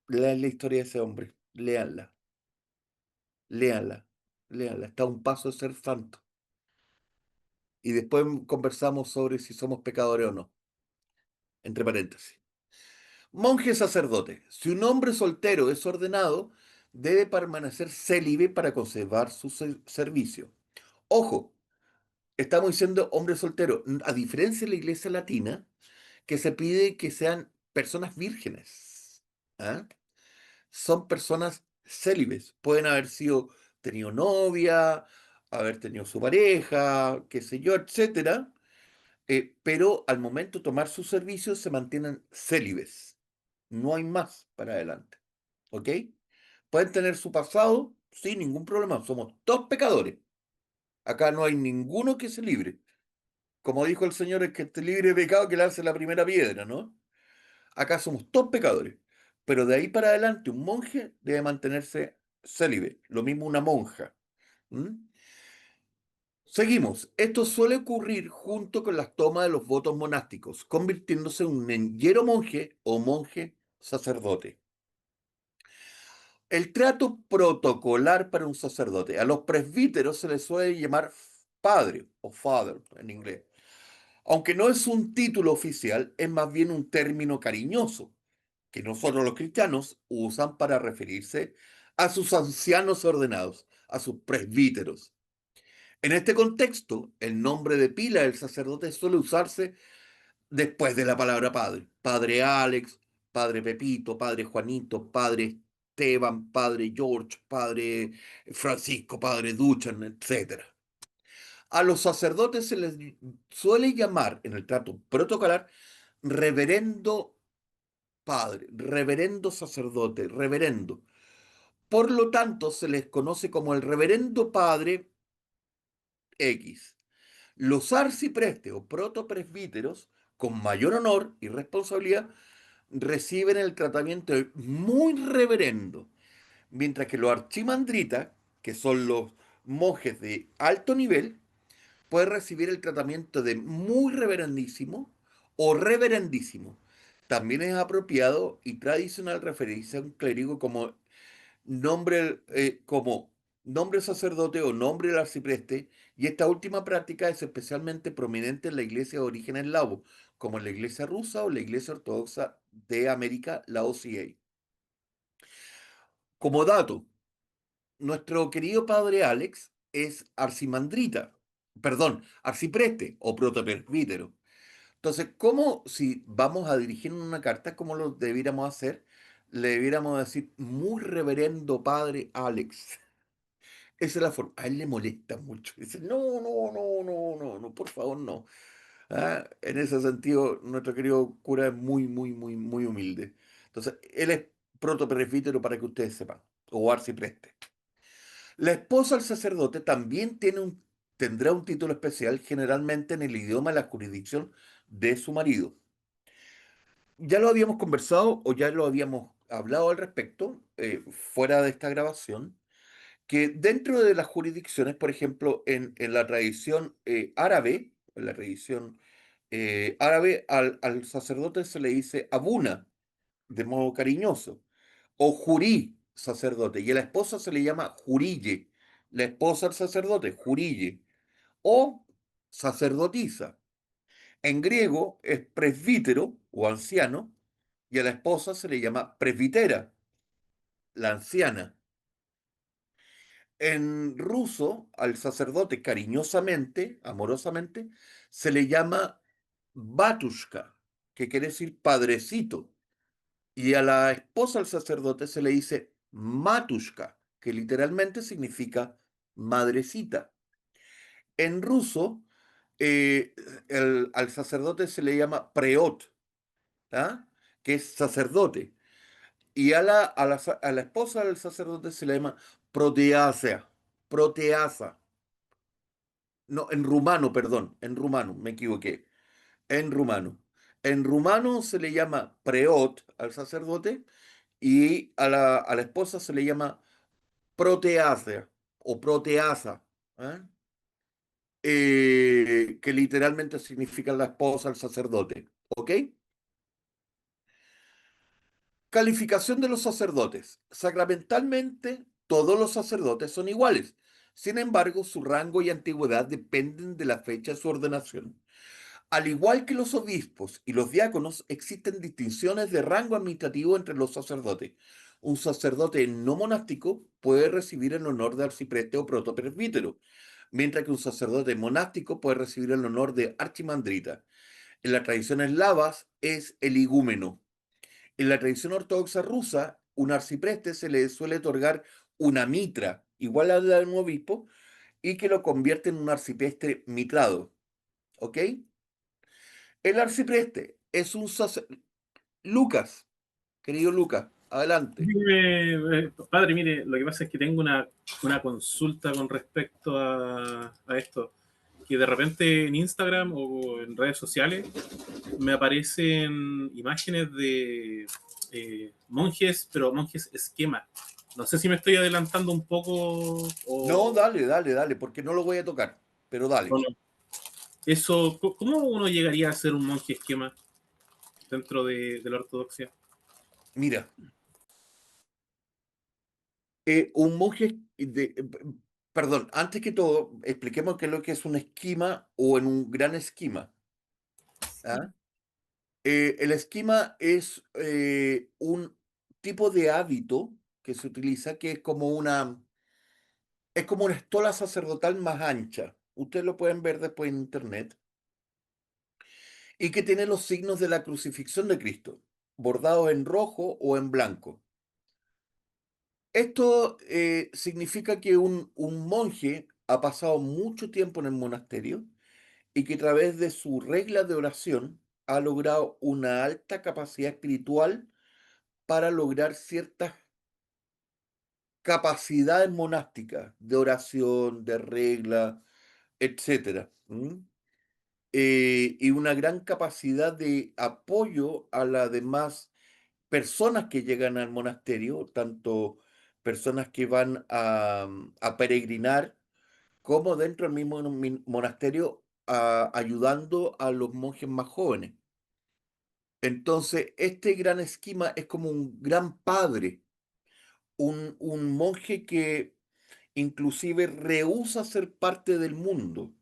lean la historia de ese hombre, léanla, léanla, léanla. Está a un paso de ser santo. Y después conversamos sobre si somos pecadores o no, entre paréntesis. Monje sacerdote. Si un hombre soltero es ordenado, debe permanecer célibe para conservar su servicio. Ojo, estamos diciendo hombre soltero, a diferencia de la iglesia latina, que se pide que sean personas vírgenes. ¿Ah? Son personas célibes. Pueden haber tenido novia, haber tenido su pareja, qué sé yo, etcétera, pero al momento de tomar sus servicios se mantienen célibes. No hay más para adelante. ¿Ok? Pueden tener su pasado sin ningún problema. Somos todos pecadores. Acá no hay ninguno que se libre. Como dijo el Señor, es que esté libre de pecado que lance la primera piedra, ¿no? Acá somos todos pecadores. Pero de ahí para adelante, un monje debe mantenerse célibe. Lo mismo una monja. ¿M? Seguimos. Esto suele ocurrir junto con las tomas de los votos monásticos, convirtiéndose en un ñero monje o monje sacerdote. El trato protocolar para un sacerdote. A los presbíteros se les suele llamar padre o father en inglés. Aunque no es un título oficial, es más bien un término cariñoso que nosotros los cristianos usan para referirse a sus ancianos ordenados, a sus presbíteros. En este contexto, el nombre de pila del sacerdote suele usarse después de la palabra padre. Padre Alex, padre Pepito, padre Juanito, padre Esteban, padre George, padre Francisco, padre Duchan, etcétera. A los sacerdotes se les suele llamar en el trato protocolar reverendo padre, reverendo sacerdote, reverendo. Por lo tanto, se les conoce como el reverendo padre X. Los arciprestes o protopresbíteros, con mayor honor y responsabilidad, reciben el tratamiento de muy reverendo, mientras que los archimandritas, que son los monjes de alto nivel, pueden recibir el tratamiento de muy reverendísimo o reverendísimo. También es apropiado y tradicional referirse a un clérigo como nombre sacerdote o nombre del arcipreste, y esta última práctica es especialmente prominente en la iglesia de origen eslavo, como en la iglesia rusa o la iglesia ortodoxa de América, la OCA. Como dato, nuestro querido padre Alex es arcimandrita, perdón, arcipreste o protopresbítero. Entonces, ¿cómo si vamos a dirigirnos una carta, cómo lo debiéramos hacer? Le debiéramos decir, muy reverendo padre Alex. Esa es la forma. A él le molesta mucho. Dice, no, no, no, no, no, no, por favor, no. Ah, en ese sentido, nuestro querido cura es muy, muy, muy, muy humilde. Entonces, él es protopresbítero para que ustedes sepan, o arcipreste. La esposa del sacerdote también tendrá un título especial, generalmente en el idioma de la jurisdicción de su marido. Ya lo habíamos conversado o ya lo habíamos hablado al respecto, fuera de esta grabación, que dentro de las jurisdicciones, por ejemplo, en la tradición árabe, en la tradición árabe, al sacerdote se le dice abuna, de modo cariñoso, o jurí, sacerdote, y a la esposa se le llama jurille, la esposa del sacerdote, jurille, o sacerdotisa. En griego es presbítero o anciano, y a la esposa se le llama presbitera, la anciana. En ruso, al sacerdote cariñosamente, amorosamente, se le llama batushka, que quiere decir padrecito. Y a la esposa del sacerdote se le dice matushka, que literalmente significa madrecita. En ruso, eh, al sacerdote se le llama preot, ¿ah? Que es sacerdote. Y a la esposa del sacerdote se le llama proteasa, proteasa. No, en rumano, perdón, en rumano, me equivoqué. En rumano. En rumano se le llama preot al sacerdote y a la esposa se le llama proteasa o proteasa, ¿eh? Que literalmente significa la esposa al sacerdote. ¿Ok? Calificación de los sacerdotes. Sacramentalmente, todos los sacerdotes son iguales. Sin embargo, su rango y antigüedad dependen de la fecha de su ordenación. Al igual que los obispos y los diáconos, existen distinciones de rango administrativo entre los sacerdotes. Un sacerdote no monástico puede recibir el honor de arcipreste o protopresbítero, mientras que un sacerdote monástico puede recibir el honor de archimandrita. En las tradiciones eslavas es el igúmeno. En la tradición ortodoxa rusa, un arcipreste se le suele otorgar una mitra, igual a la de un obispo, y que lo convierte en un arcipreste mitrado. ¿Ok? El arcipreste es un sacerdote. Lucas, querido Lucas, adelante. Padre, mire, lo que pasa es que tengo una consulta con respecto a esto, que de repente en Instagram o en redes sociales me aparecen imágenes de monjes, pero monjes esquema. No sé si me estoy adelantando un poco No, o... dale, dale, dale, porque no lo voy a tocar. pero ¿O dale. no? Eso, ¿cómo uno llegaría a ser un monje esquema dentro de la ortodoxia? Mira, un monje perdón, antes que todo, expliquemos qué es lo que es un esquima o en un gran esquima. ¿Ah? El esquima es un tipo de hábito que se utiliza que es como una estola sacerdotal más ancha. Ustedes lo pueden ver después en internet. Y que tiene los signos de la crucifixión de Cristo, bordados en rojo o en blanco. Esto significa que un monje ha pasado mucho tiempo en el monasterio y que a través de su regla de oración ha logrado una alta capacidad espiritual para lograr ciertas capacidades monásticas de oración, de regla, etcétera. Y una gran capacidad de apoyo a las demás personas que llegan al monasterio, tanto personas que van a peregrinar, como dentro del mismo monasterio, ayudando a los monjes más jóvenes. Entonces, este gran esquema es como un gran padre, un monje que inclusive rehúsa ser parte del mundo,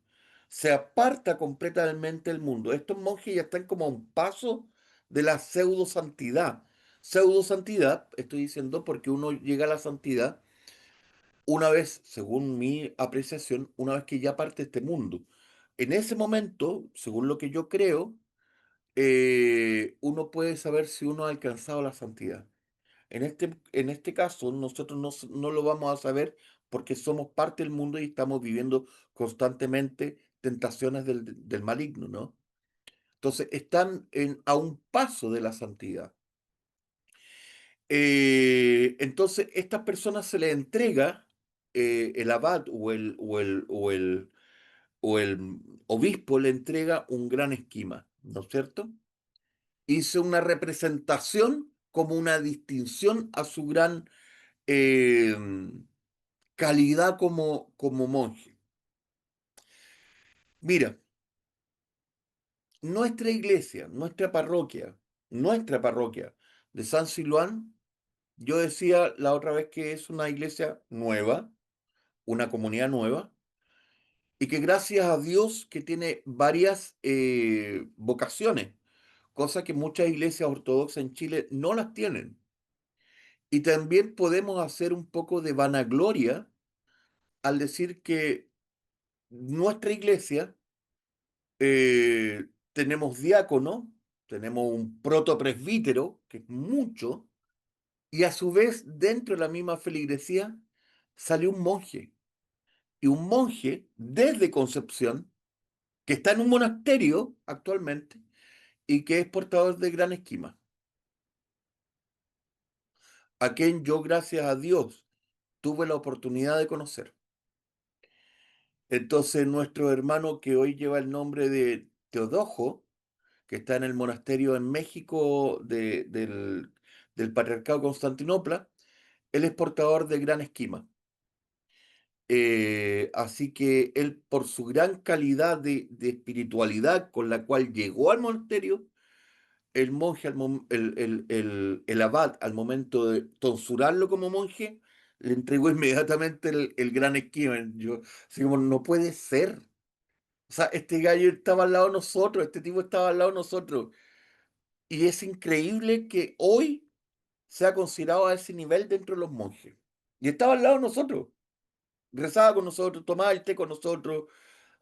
se aparta completamente del mundo. Estos monjes ya están como a un paso de la pseudo santidad. Pseudo santidad, estoy diciendo porque uno llega a la santidad una vez, según mi apreciación, una vez que ya parte de este mundo. En ese momento, según lo que yo creo, uno puede saber si uno ha alcanzado la santidad. En este caso, nosotros no lo vamos a saber porque somos parte del mundo y estamos viviendo constantemente tentaciones del maligno, ¿no? Entonces, están a un paso de la santidad. Entonces, estas personas se les entrega el abad o el obispo le entrega un gran esquema, ¿no es cierto? Hizo una representación como una distinción a su gran eh, calidad como monje. Mira, nuestra parroquia de San Siluán, yo decía la otra vez que es una iglesia nueva, una comunidad nueva, y que gracias a Dios que tiene varias vocaciones, cosa que muchas iglesias ortodoxas en Chile no las tienen. Y también podemos hacer un poco de vanagloria al decir que nuestra iglesia tenemos diácono, tenemos un protopresbítero, que es mucho, y a su vez, dentro de la misma feligresía, salió un monje. Y un monje desde Concepción, que está en un monasterio actualmente, y que es portador de gran esquima, a quien yo, gracias a Dios, tuve la oportunidad de conocer. Entonces, nuestro hermano que hoy lleva el nombre de Teodojo, que está en el monasterio en México del Patriarcado de Constantinopla, él es portador de gran esquima. Así que él, por su gran calidad de espiritualidad con la cual llegó al monasterio, el monje, el abad, al momento de tonsurarlo como monje, le entregó inmediatamente el gran esquema. Yo, así como, no puede ser. O sea, este gallo estaba al lado de nosotros, este tipo estaba al lado de nosotros. Y es increíble que hoy sea considerado a ese nivel dentro de los monjes. Y estaba al lado de nosotros, rezaba con nosotros, tomaba el té con nosotros,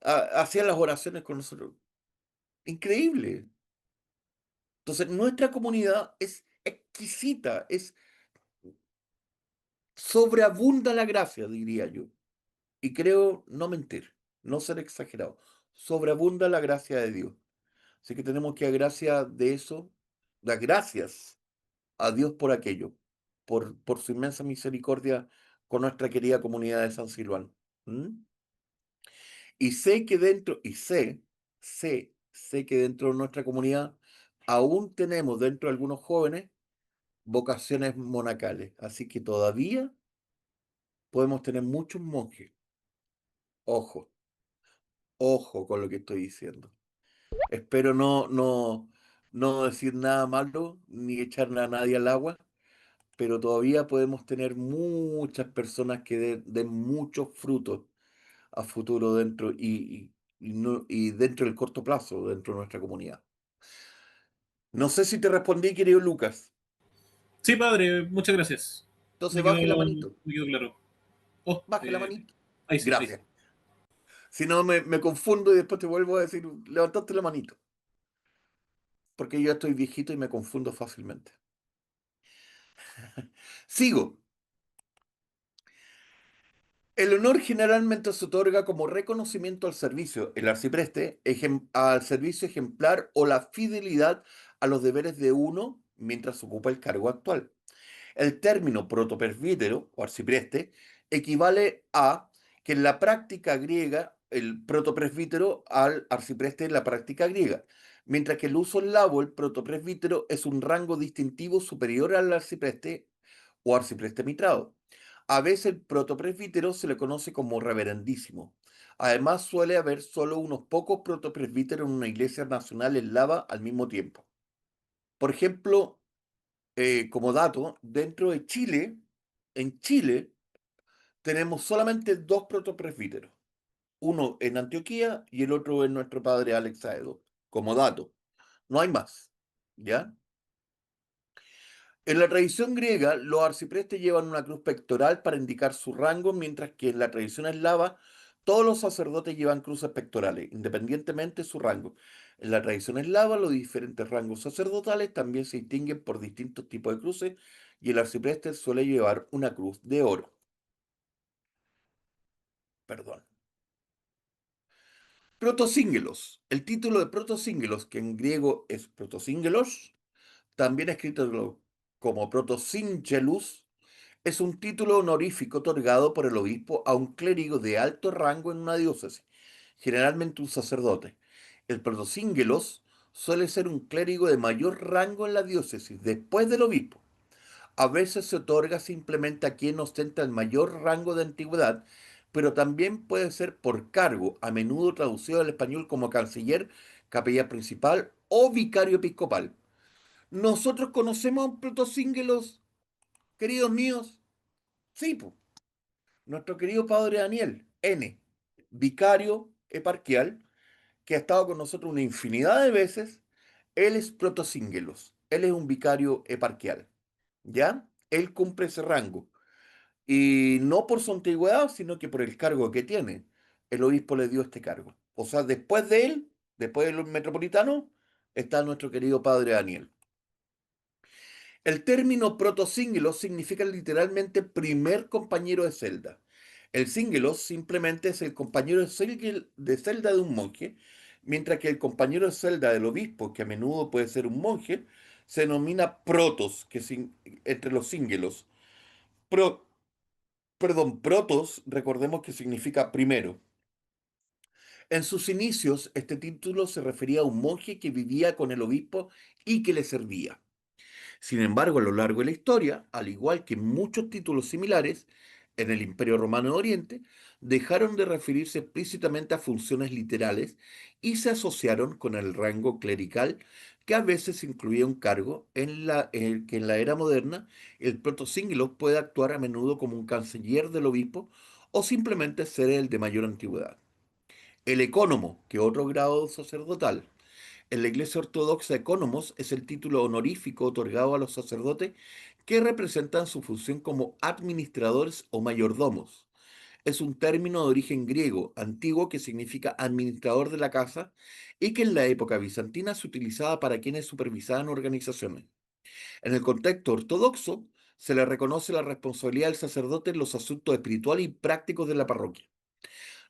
hacía las oraciones con nosotros. Increíble. Entonces, nuestra comunidad es exquisita, es sobreabunda la gracia, diría yo. Y creo no mentir, no ser exagerado. Sobreabunda la gracia de Dios. Así que tenemos que dar gracias de eso, dar gracias a Dios por aquello, por su inmensa misericordia con nuestra querida comunidad de San Silván. ¿Mm? Y sé que sé que dentro de nuestra comunidad aún tenemos dentro de algunos jóvenes vocaciones monacales. Así que todavía podemos tener muchos monjes. Ojo, Ojo con lo que estoy diciendo. Espero no decir nada malo ni echar a nadie al agua, pero todavía podemos tener muchas personas que den muchos frutos a futuro dentro y dentro del corto plazo, dentro de nuestra comunidad. No sé si te respondí, querido Lucas. Sí, padre, muchas gracias. Entonces baje la manito, Me quedó claro. Oh, baje la manito. ahí sí, ahí sí. Gracias. Si no, me confundo y después te vuelvo a decir, levantaste la manito, porque yo estoy viejito y me confundo fácilmente. Sigo. El honor generalmente se otorga como reconocimiento al servicio, el arcipreste, al servicio ejemplar o la fidelidad a los deberes de uno mientras ocupa el cargo actual. El término protopresbítero o arcipreste equivale a que en la práctica griega, el protopresbítero al arcipreste en la práctica griega, mientras que el uso eslavo, el protopresbítero, es un rango distintivo superior al arcipreste o arcipreste mitrado. A veces el protopresbítero se le conoce como reverendísimo. Además, suele haber solo unos pocos protopresbíteros en una iglesia nacional eslava al mismo tiempo. Por ejemplo, como dato, dentro de Chile, en Chile, tenemos solamente dos protopresbíteros. Uno en Antioquía y el otro en nuestro padre Alex Aedo. Como dato. No hay más. ¿Ya? En la tradición griega, los arciprestes llevan una cruz pectoral para indicar su rango, mientras que en la tradición eslava, todos los sacerdotes llevan cruces pectorales, independientemente de su rango. En la tradición eslava, los diferentes rangos sacerdotales también se distinguen por distintos tipos de cruces, y el arcipreste suele llevar una cruz de oro. Perdón. Protosíngelos. El título de protosíngelos, que en griego es protosíngelos, también escrito como protosíngelus, es un título honorífico otorgado por el obispo a un clérigo de alto rango en una diócesis, generalmente un sacerdote. El protosíngelos suele ser un clérigo de mayor rango en la diócesis, después del obispo. A veces se otorga simplemente a quien ostenta el mayor rango de antigüedad, pero también puede ser por cargo, a menudo traducido al español como canciller, capellán principal o vicario episcopal. ¿Nosotros conocemos a un protosíngelos, queridos míos? Sí, po. Nuestro querido padre Daniel, N, vicario eparquial, que ha estado con nosotros una infinidad de veces. Él es protosíngelos, él es un vicario eparquial, ¿ya? Él cumple ese rango. Y no por su antigüedad, sino que por el cargo que tiene. El obispo le dio este cargo. O sea, después de él, después del metropolitano, está nuestro querido padre Daniel. El término protosínguelo significa literalmente primer compañero de celda. El sínguelo simplemente es el compañero de celda de un monje, mientras que el compañero de celda del obispo, que a menudo puede ser un monje, se denomina protos, entre los sínguelos. Pro- protos, recordemos que significa primero. En sus inicios, este título se refería a un monje que vivía con el obispo y que le servía. Sin embargo, a lo largo de la historia, al igual que muchos títulos similares en el Imperio Romano de Oriente, dejaron de referirse explícitamente a funciones literales y se asociaron con el rango clerical, que a veces incluía un cargo en el que en la era moderna el protosíngulo puede actuar a menudo como un canciller del obispo o simplemente ser el de mayor antigüedad. El ecónomo, que otro grado sacerdotal, en la Iglesia Ortodoxa, ecónomos es el título honorífico otorgado a los sacerdotes que representan su función como administradores o mayordomos. Es un término de origen griego antiguo que significa administrador de la casa y que en la época bizantina se utilizaba para quienes supervisaban organizaciones. En el contexto ortodoxo, se le reconoce la responsabilidad del sacerdote en los asuntos espirituales y prácticos de la parroquia.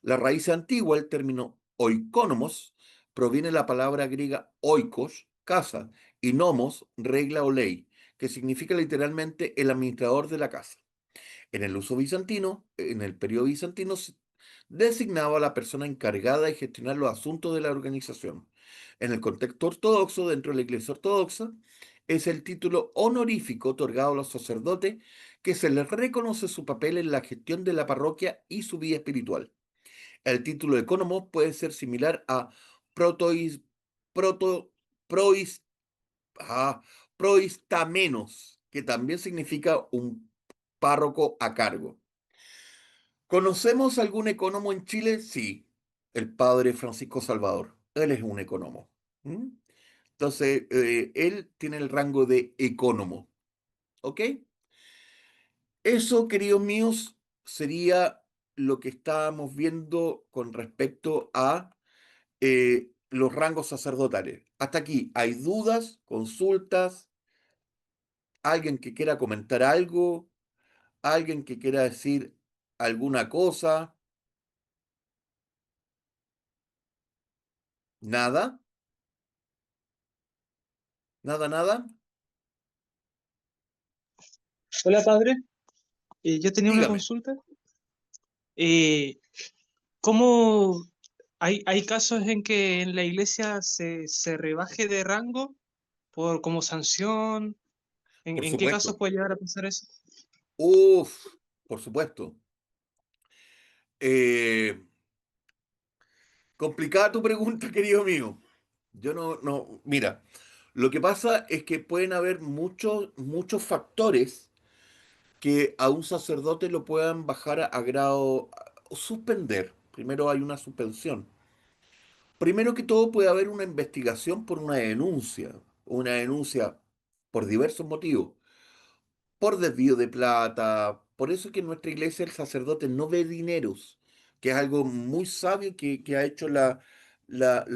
La raíz antigua, el término oikonomos, proviene de la palabra griega oikos, casa, y nomos, regla o ley, que significa literalmente el administrador de la casa. En el uso bizantino, en el periodo bizantino, se designaba a la persona encargada de gestionar los asuntos de la organización. En el contexto ortodoxo, dentro de la Iglesia Ortodoxa, es el título honorífico otorgado a los sacerdotes que se les reconoce su papel en la gestión de la parroquia y su vida espiritual. El título de ecónomo puede ser similar a protois, proto, prois, ah, proistamenos, que también significa un párroco a cargo. ¿Conocemos algún ecónomo en Chile? Sí, el padre Francisco Salvador. Él es un ecónomo. ¿Mm? Entonces, él tiene el rango de ecónomo. ¿Ok? Eso, queridos míos, sería lo que estábamos viendo con respecto a los rangos sacerdotales. Hasta aquí, ¿hay dudas, consultas? ¿Alguien que quiera comentar algo? ¿Alguien que quiera decir alguna cosa? ¿Nada? ¿Nada, nada? Hola, padre. Yo tenía una Dígame. consulta. Eh, ¿Cómo hay casos en que en la iglesia se rebaje de rango por como sanción? Por En qué casos supuesto. puede llegar a pasar eso? Uf, por supuesto. Eh, Complicada tu pregunta, querido mío. Yo mira, lo que pasa es que pueden haber muchos factores que a un sacerdote lo puedan bajar a grado, o suspender. Primero hay una suspensión. Primero que todo puede haber una investigación por una denuncia por diversos motivos, por desvío de plata. Por eso es que en nuestra iglesia el sacerdote no ve dineros, que es algo muy sabio que ha hecho la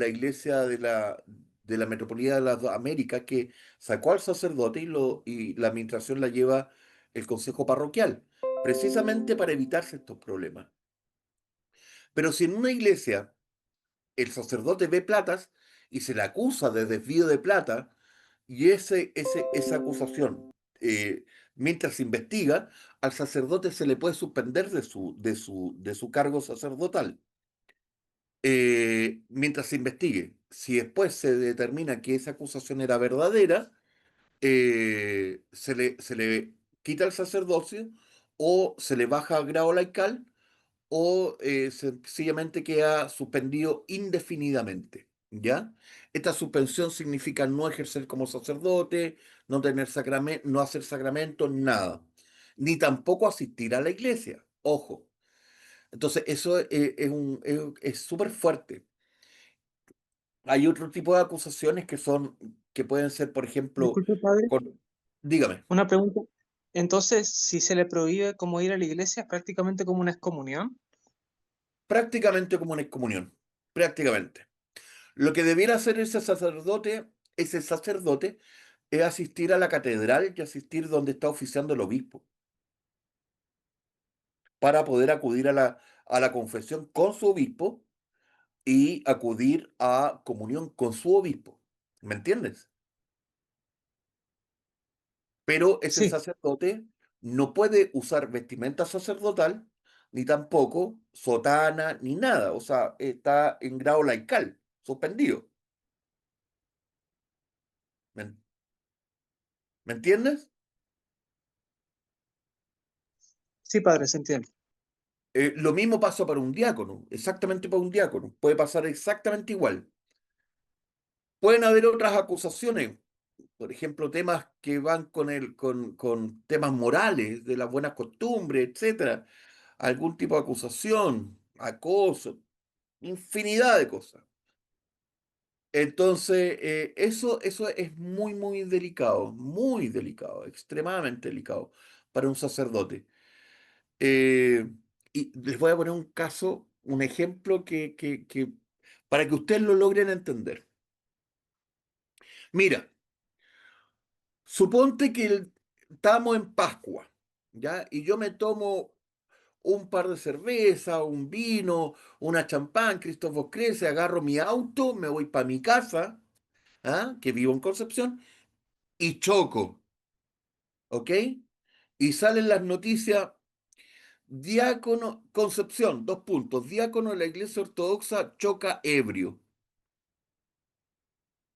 iglesia de la Metropolitana de las Américas, que sacó al sacerdote y la administración la lleva el consejo parroquial, precisamente para evitarse estos problemas. Pero si en una iglesia el sacerdote ve platas y se le acusa de desvío de plata, y esa acusación, mientras se investiga, al sacerdote se le puede suspender de su cargo sacerdotal. Mientras se investigue. Si después se determina que esa acusación era verdadera, se le quita el sacerdocio o se le baja al grado laical o sencillamente queda suspendido indefinidamente, ¿ya? Esta suspensión significa no ejercer como sacerdote, no tener sacramento, no hacer sacramentos, nada, ni tampoco asistir a la iglesia, ojo. Entonces, eso es súper fuerte. Hay otro tipo de acusaciones que pueden ser, por ejemplo, Disculpe, padre, dígame, una pregunta. Entonces, si se le prohíbe como ir a la iglesia, es prácticamente como una excomunión. prácticamente como una excomunión, prácticamente. Lo que debiera hacer ese sacerdote, es asistir a la catedral y asistir donde está oficiando el obispo, para poder acudir a la confesión con su obispo y acudir a comunión con su obispo. ¿Me entiendes? Pero ese Sí, sacerdote no puede usar vestimenta sacerdotal, ni tampoco sotana, ni nada. O sea, está en grado laical, suspendido. ¿Me, me entiendes? sí, padre, se entiende. Lo mismo pasa para un diácono, exactamente para un diácono. Puede pasar exactamente igual. Pueden haber otras acusaciones, por ejemplo, temas que van con temas morales, de las buenas costumbres, etcétera. Algún tipo de acusación, acoso, infinidad de cosas. Entonces, eso es muy delicado, extremadamente delicado para un sacerdote. Eh, y les voy a poner un caso, un ejemplo para que ustedes lo logren entender. Mira, suponte que estamos en Pascua, ¿ya? Y yo me tomo un par de cerveza, un vino, una champán, Cristóbal Crece, agarro mi auto, me voy para mi casa, ¿ah? Que vivo en Concepción, y choco, ¿ok? Y salen las noticias. Diácono, Concepción, dos puntos. Diácono de la Iglesia Ortodoxa choca ebrio.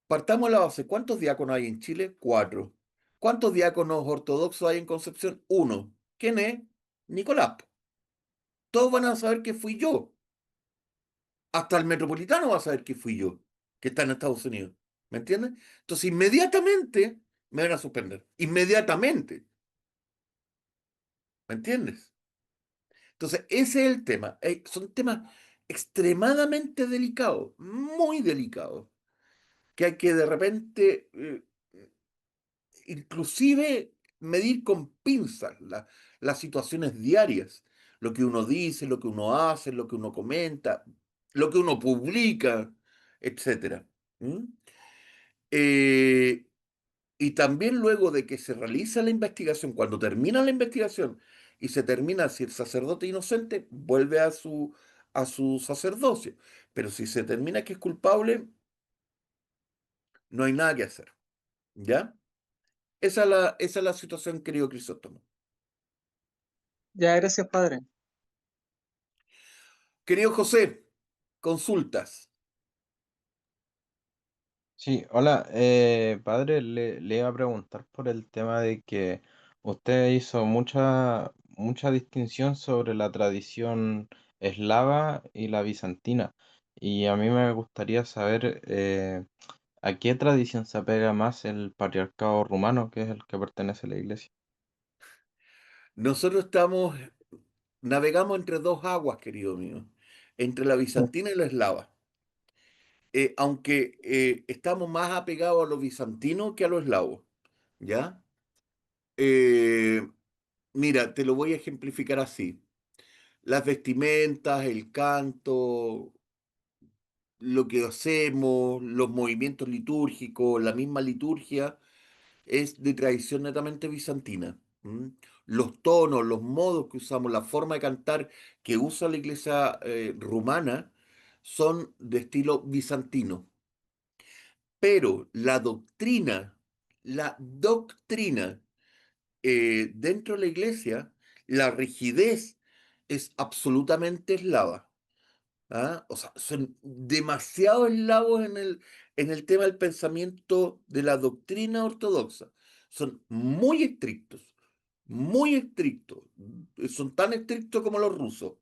Partamos la base. ¿Cuántos diáconos hay en Chile? Cuatro. ¿Cuántos diáconos ortodoxos hay en Concepción? Uno. ¿Quién es? Nicolás. Todos van a saber que fui yo. Hasta el metropolitano va a saber que fui yo, que está en Estados Unidos. ¿Me entiendes? Entonces, inmediatamente me van a suspender. Inmediatamente. ¿Me entiendes? Entonces, ese es el tema. Son temas extremadamente delicados, muy delicados, que hay que de repente, inclusive, medir con pinzas las situaciones diarias. Lo que uno dice, lo que uno hace, lo que uno comenta, lo que uno publica, etcétera. ¿Mm? Eh, y también luego de que se realiza la investigación, cuando termina la investigación y se termina si el sacerdote es inocente, vuelve a su sacerdocio. Pero si se termina que es culpable, no hay nada que hacer. ¿Ya? Esa es la situación, querido Crisóstomo. Ya, gracias, padre. Querido José, consultas. Sí, hola, padre, le iba a preguntar por el tema de que usted hizo mucha distinción sobre la tradición eslava y la bizantina, y a mí me gustaría saber a qué tradición se apega más el patriarcado rumano, que es el que pertenece a la iglesia. Nosotros navegamos entre dos aguas, querido mío, entre la bizantina y la eslava. Aunque estamos más apegados a lo bizantino que a lo eslavo. ¿Ya? Eh, Mira, te lo voy a ejemplificar así. Las vestimentas, el canto, lo que hacemos, los movimientos litúrgicos, la misma liturgia, es de tradición netamente bizantina. ¿M? Los tonos, los modos que usamos, la forma de cantar que usa la iglesia rumana son de estilo bizantino. Pero la doctrina dentro de la iglesia, la rigidez es absolutamente eslava. ¿Ah? O sea, son demasiado eslavos en el tema del pensamiento de la doctrina ortodoxa. Son muy estrictos. Son tan estrictos como los rusos.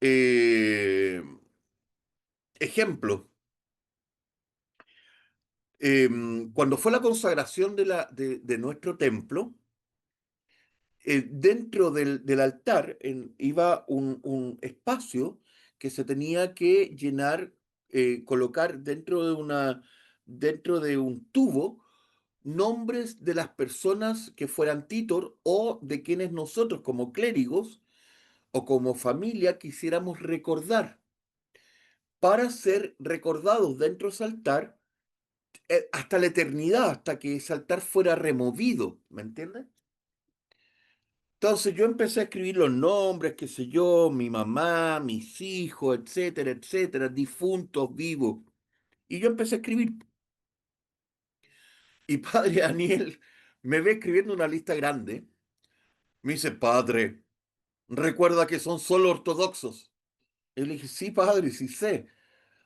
Eh, Ejemplo, cuando fue la consagración de nuestro templo, dentro del altar iba un espacio que se tenía que llenar, colocar dentro de un tubo nombres de las personas que fueran títor o de quienes nosotros como clérigos o como familia quisiéramos recordar para ser recordados dentro de ese altar hasta la eternidad, hasta que ese altar fuera removido, ¿me entiendes? Entonces yo empecé a escribir los nombres, qué sé yo, mi mamá, mis hijos, etcétera, etcétera, difuntos, vivos. Y yo empecé a escribir. Y padre Daniel me ve escribiendo una lista grande. Me dice, padre, recuerda que son solo ortodoxos. Y le dije, sí, padre, sí sé.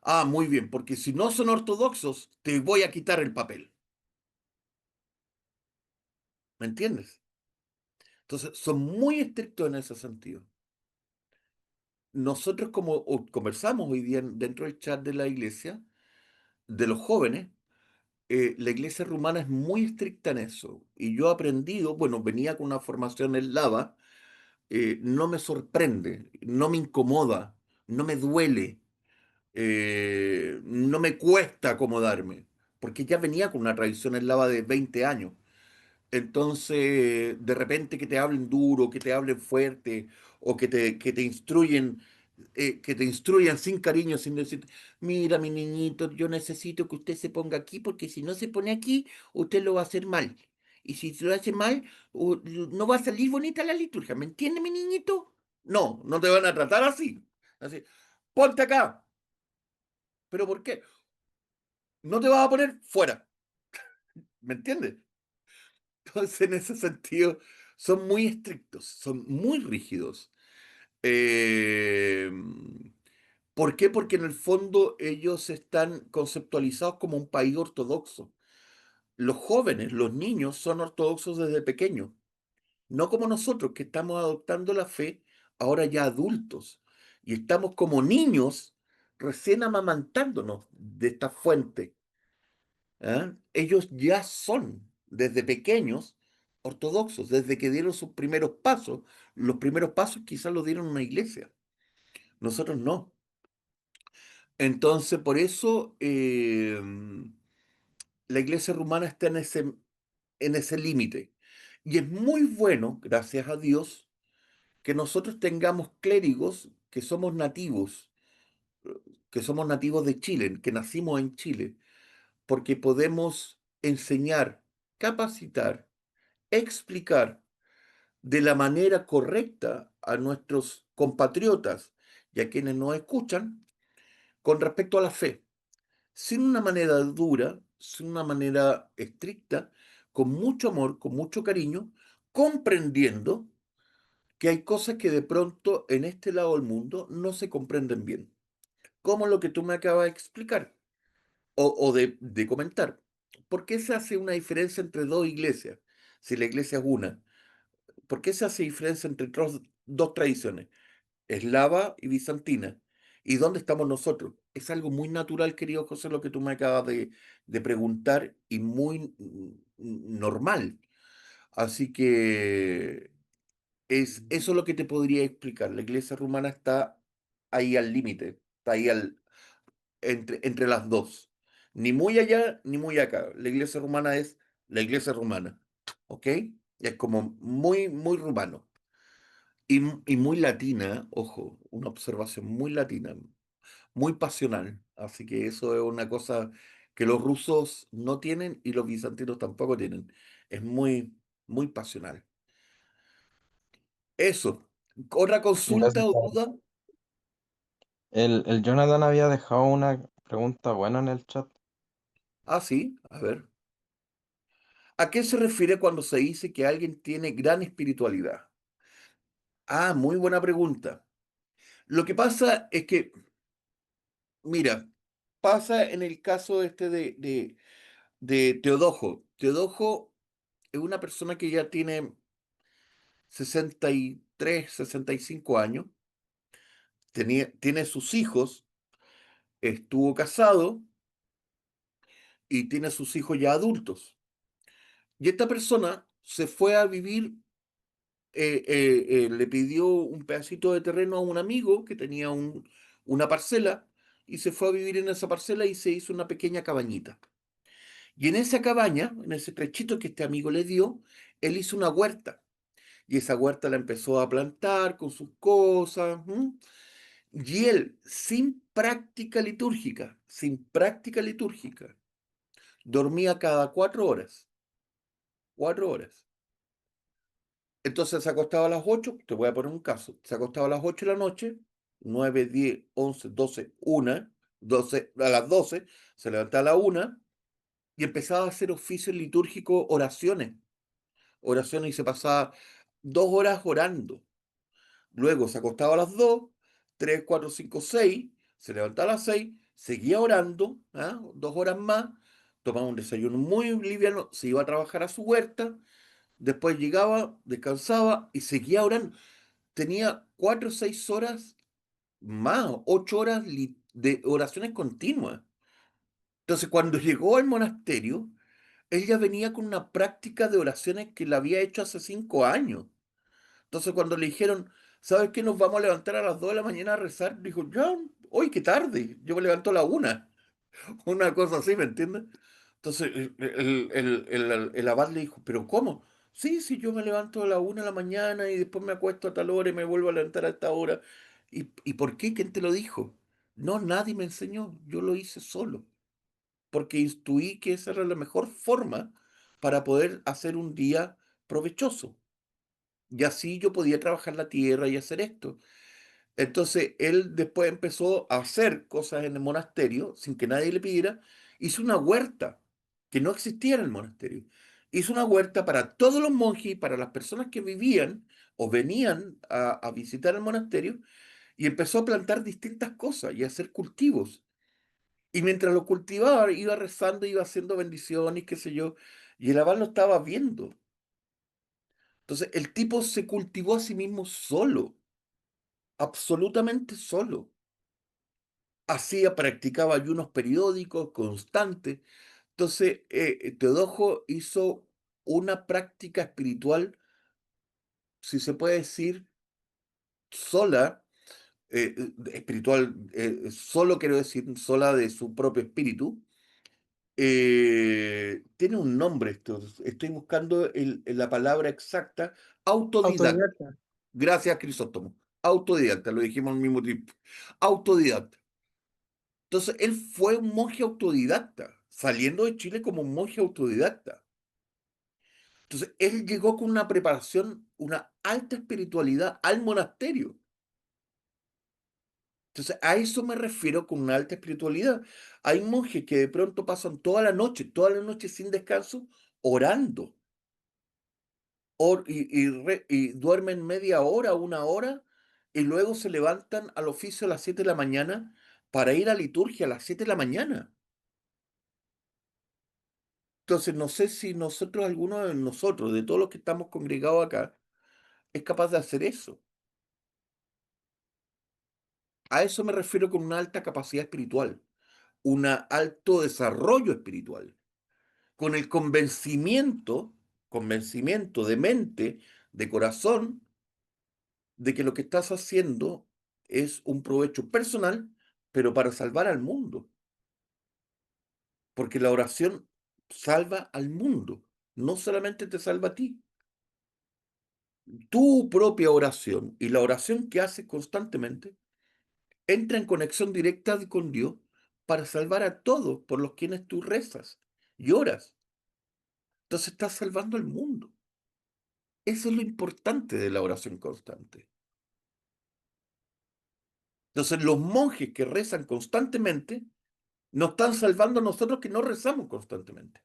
Ah, muy bien, porque si no son ortodoxos, te voy a quitar el papel. ¿Me entiendes? Entonces, son muy estrictos en ese sentido. Nosotros, como conversamos hoy día dentro del chat de la iglesia, de los jóvenes, la iglesia rumana es muy estricta en eso. Y yo he aprendido, bueno, venía con una formación eslava, no me sorprende, no me incomoda, no me duele, no me cuesta acomodarme, porque ya venía con una tradición eslava de 20 años. Entonces, de repente que te hablen duro, que te hablen fuerte, o que te que te instruyan sin cariño, sin decir, mira, mi niñito, yo necesito que usted se ponga aquí, porque si no se pone aquí, usted lo va a hacer mal. Y si se lo hace mal, no va a salir bonita la liturgia. ¿Me entiende, mi niñito? No, no te van a tratar así. Así, ponte acá. ¿Pero por qué? No te vas a poner fuera. ¿Me entiendes? Entonces, en ese sentido, son muy estrictos, son muy rígidos. Eh, ¿Por qué? Porque en el fondo ellos están conceptualizados como un país ortodoxo. Los jóvenes, los niños, son ortodoxos desde pequeños, no como nosotros que estamos adoptando la fe ahora ya adultos y estamos como niños recién amamantándonos de esta fuente. ¿Ah? Ellos ya son, desde pequeños, ortodoxos, desde que dieron sus primeros pasos. Los primeros pasos quizás los dieron en una iglesia, nosotros no. Entonces, por eso la iglesia rumana está en ese límite. Y es muy bueno, gracias a Dios, que nosotros tengamos clérigos que somos nativos de Chile, que nacimos en Chile, porque podemos enseñar, capacitar, explicar de la manera correcta a nuestros compatriotas y a quienes nos escuchan con respecto a la fe, sin una manera dura, sin una manera estricta, con mucho amor, con mucho cariño, comprendiendo que hay cosas que de pronto en este lado del mundo no se comprenden bien, como lo que tú me acabas de explicar o de comentar. ¿Por qué se hace una diferencia entre dos iglesias? Si la iglesia es una, ¿por qué se hace diferencia entre dos tradiciones? Eslava y bizantina. ¿Y dónde estamos nosotros? Es algo muy natural, querido José, lo que tú me acabas de preguntar y muy normal. Así que eso lo que te podría explicar. La iglesia rumana está ahí al límite, está ahí entre las dos. Ni muy allá ni muy acá. La iglesia rumana es la iglesia rumana. ¿Ok? Es como muy, muy rumano. Y muy latina, ojo, una observación muy latina, muy pasional. Así que eso es una cosa que los rusos no tienen y los bizantinos tampoco tienen. Es muy, muy pasional. Eso. ¿Otra consulta Gracias, o padre. duda? El Jonathan había dejado una pregunta buena en el chat. Ah, sí, a ver. ¿A qué se refiere cuando se dice que alguien tiene gran espiritualidad? Ah, muy buena pregunta. Lo que pasa es que, mira, pasa en el caso este de Teodojo. Teodojo es una persona que ya tiene 63, 65 años, tiene sus hijos, estuvo casado y tiene sus hijos ya adultos. Y esta persona se fue a vivir, le pidió un pedacito de terreno a un amigo que tenía una parcela y se fue a vivir en esa parcela y se hizo una pequeña cabañita. Y en esa cabaña, en ese trechito que este amigo le dio, él hizo una huerta. Y esa huerta la empezó a plantar con sus cosas. ¿M? Y él, sin práctica litúrgica, dormía cada 4 horas. 4 horas. Entonces se acostaba a las 8, te voy a poner un caso, se acostaba a las 8 de la noche, 9, 10, 11, 12, 1, 12, a las 12, se levantaba a la 1 y empezaba a hacer oficios litúrgicos, oraciones y se pasaba 2 horas orando. Luego se acostaba a las 2, 3, 4, 5, 6, se levantaba a las 6, seguía orando, ¿ah? 2 horas más, tomaba un desayuno muy liviano, se iba a trabajar a su huerta, después llegaba, descansaba y seguía orando. Tenía 4 o 6 horas más, 8 horas de oraciones continuas. Entonces, cuando llegó al monasterio, él ya venía con una práctica de oraciones que la había hecho hace 5 años. Entonces, cuando le dijeron, ¿sabes qué? Nos vamos a levantar a las 2 de la mañana a rezar, dijo, ya, hoy qué tarde, yo me levanto a la 1, una cosa así, ¿me entiendes? Entonces, el abad le dijo, ¿pero cómo? Sí, sí, yo me levanto a la 1 de la mañana y después me acuesto a tal hora y me vuelvo a levantar a esta hora. ¿Y por qué? ¿Quién te lo dijo? No, nadie me enseñó, yo lo hice solo, porque intuí que esa era la mejor forma para poder hacer un día provechoso. Y así yo podía trabajar la tierra y hacer esto. Entonces él después empezó a hacer cosas en el monasterio sin que nadie le pidiera. Hizo una huerta que no existía en el monasterio. Hizo una huerta para todos los monjes y para las personas que vivían o venían a visitar el monasterio y empezó a plantar distintas cosas y a hacer cultivos. Y mientras lo cultivaba, iba rezando, iba haciendo bendiciones, qué sé yo, y el abad lo estaba viendo. Entonces el tipo se cultivó a sí mismo solo, absolutamente solo. practicaba ayunos periódicos constantes. Entonces, Teodojo hizo una práctica espiritual, si se puede decir, sola, espiritual, solo quiero decir, sola de su propio espíritu. Tiene un nombre esto, estoy buscando la palabra exacta, autodidacta. Autodidacta. Gracias, Crisóstomo. Autodidacta, lo dijimos al mismo tiempo. Autodidacta. Entonces, él fue un monje autodidacta, saliendo de Chile como un monje autodidacta. Entonces, él llegó con una preparación, una alta espiritualidad al monasterio. Entonces, a eso me refiero con una alta espiritualidad. Hay monjes que de pronto pasan toda la noche sin descanso, orando. Y duermen media hora, una hora, y luego se levantan al oficio a las 7 de la mañana para ir a liturgia a las 7 de la mañana. Entonces, no sé si nosotros, alguno de nosotros, de todos los que estamos congregados acá, es capaz de hacer eso. A eso me refiero con una alta capacidad espiritual, un alto desarrollo espiritual, con el convencimiento de mente, de corazón, de que lo que estás haciendo es un provecho personal, pero para salvar al mundo. Porque la oración salva al mundo, no solamente te salva a ti. Tu propia oración y la oración que haces constantemente entra en conexión directa con Dios para salvar a todos por los quienes tú rezas y oras. Entonces estás salvando al mundo. Eso es lo importante de la oración constante. Entonces los monjes que rezan constantemente nos están salvando a nosotros que no rezamos constantemente.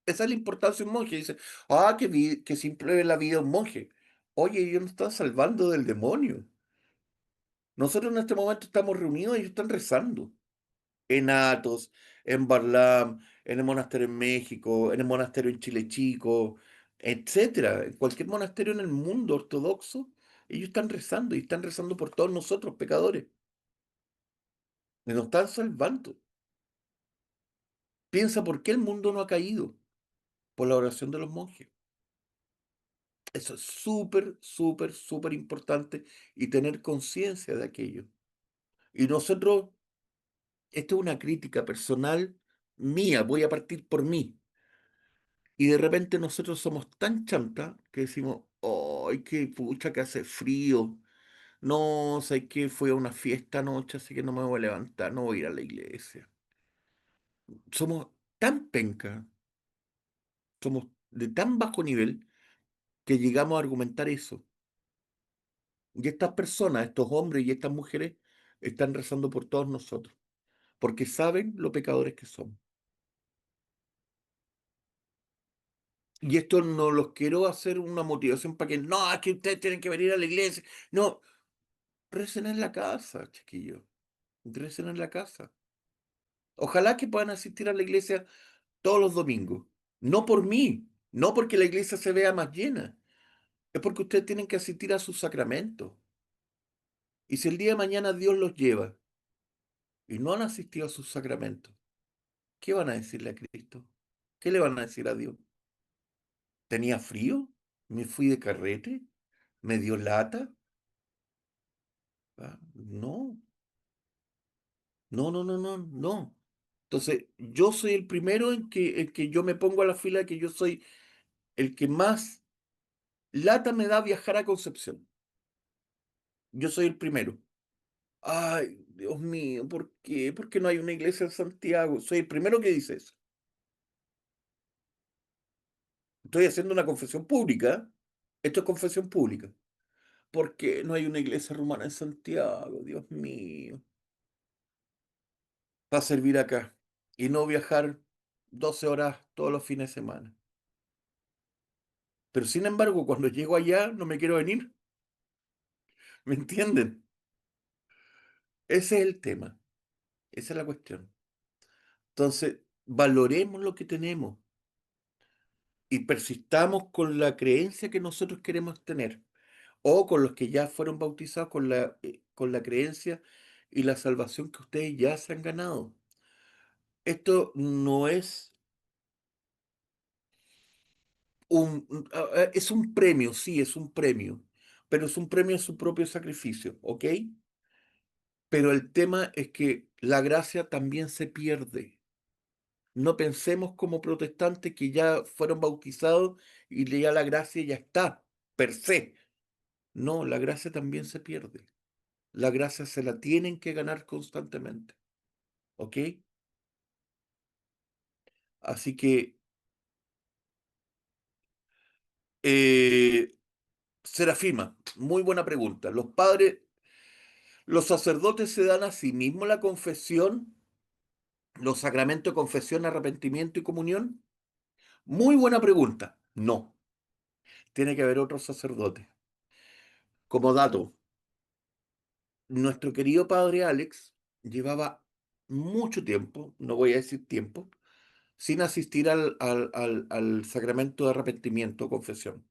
Esa es la importancia de un monje. Dice, que simple es la vida de un monje. Oye, ellos nos están salvando del demonio. Nosotros en este momento estamos reunidos y ellos están rezando. En Athos, en Barlam, en el monasterio en México, en el monasterio en Chile Chico, etcétera. En cualquier monasterio en el mundo ortodoxo, ellos están rezando y están rezando por todos nosotros, pecadores. Y nos están salvando. Piensa por qué el mundo no ha caído. Por la oración de los monjes. Eso es súper, súper, súper importante y tener conciencia de aquello. Y nosotros, esto es una crítica personal mía, voy a partir por mí. Y de repente nosotros somos tan chantas que decimos, ¡ay, qué pucha que hace frío! No, sé que fue a una fiesta anoche, así que no me voy a levantar, no voy a ir a la iglesia. Somos tan penca, somos de tan bajo nivel que llegamos a argumentar eso. Y estas personas, estos hombres y estas mujeres, están rezando por todos nosotros, porque saben lo pecadores que somos. Y esto no los quiero hacer una motivación para que, no, es que ustedes tienen que venir a la iglesia. No, recen en la casa, chiquillos. Recen en la casa. Ojalá que puedan asistir a la iglesia todos los domingos. No por mí, no porque la iglesia se vea más llena. Es porque ustedes tienen que asistir a sus sacramentos. Y si el día de mañana Dios los lleva y no han asistido a sus sacramentos, ¿qué van a decirle a Cristo? ¿Qué le van a decir a Dios? ¿Tenía frío? ¿Me fui de carrete? ¿Me dio lata? No, no, no, no, no, no. Entonces, yo soy el primero en que yo me pongo a la fila, que yo soy el que más lata me da viajar a Concepción. Yo soy el primero. Ay, Dios mío, ¿por qué? ¿Por qué no hay una iglesia en Santiago? Soy el primero que dice eso. Estoy haciendo una confesión pública. Esto es confesión pública. ¿Por qué no hay una iglesia romana en Santiago? Dios mío. Para servir acá y no viajar 12 horas todos los fines de semana. Pero sin embargo, cuando llego allá, no me quiero venir. ¿Me entienden? Ese es el tema. Esa es la cuestión. Entonces, valoremos lo que tenemos y persistamos con la creencia que nosotros queremos tener, o con los que ya fueron bautizados con la creencia y la salvación que ustedes ya se han ganado. Esto no es es un premio, sí, es un premio, pero es un premio a su propio sacrificio, ¿ok? Pero el tema es que la gracia también se pierde. No pensemos como protestantes que ya fueron bautizados y ya la gracia ya está, per se. No, la gracia también se pierde. La gracia se la tienen que ganar constantemente, ¿ok? Así que, eh, Serafima, muy buena pregunta. Los sacerdotes se dan a sí mismos la confesión, los sacramentos de confesión, arrepentimiento y comunión. Muy buena pregunta. No, tiene que haber otro sacerdote. Como dato, nuestro querido padre Alex llevaba mucho tiempo, no voy a decir tiempo, sin asistir al sacramento de arrepentimiento o confesión.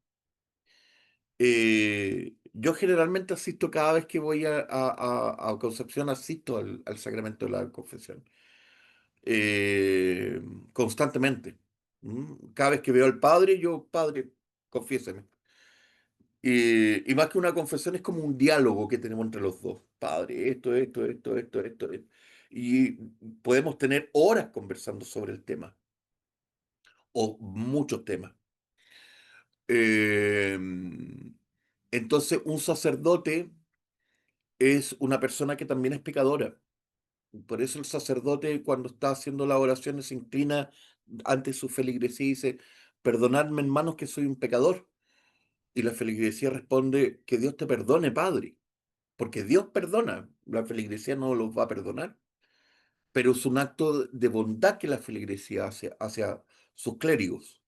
Yo generalmente asisto cada vez que voy a Concepción, asisto al sacramento de la confesión. eh, Constantemente. Cada vez que veo al padre, yo, padre, confiéseme. Y más que una confesión, es como un diálogo que tenemos entre los dos. Padre, esto. Y podemos tener horas conversando sobre el tema, o muchos temas. Eh, entonces, un sacerdote es una persona que también es pecadora. Por eso el sacerdote, cuando está haciendo las oraciones, se inclina ante su feligresía y dice: perdonadme, hermanos, que soy un pecador. Y la feligresía responde: que Dios te perdone, Padre, porque Dios perdona. La feligresía no los va a perdonar, pero es un acto de bondad que la feligresía hace hacia sus clérigos.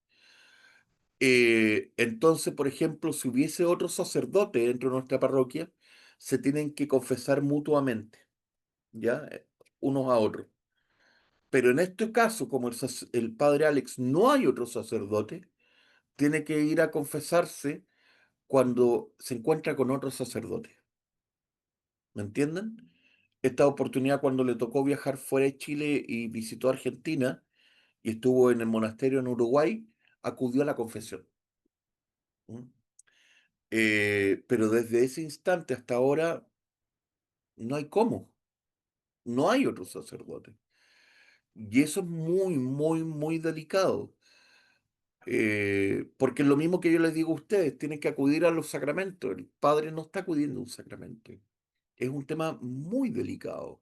Entonces, por ejemplo, si hubiese otro sacerdote dentro de nuestra parroquia, se tienen que confesar mutuamente, ¿ya? Unos a otros. Pero en este caso, como el padre Alex no hay otro sacerdote, tiene que ir a confesarse cuando se encuentra con otro sacerdote. ¿Me entienden? Esta oportunidad, cuando le tocó viajar fuera de Chile y visitó Argentina y estuvo en el monasterio en Uruguay, acudió a la confesión. ¿Mm? Pero desde ese instante hasta ahora no hay cómo, no hay otro sacerdote. Y eso es muy, muy, muy delicado. Porque es lo mismo que yo les digo a ustedes, tienen que acudir a los sacramentos. El padre no está acudiendo a un sacramento. Es un tema muy delicado.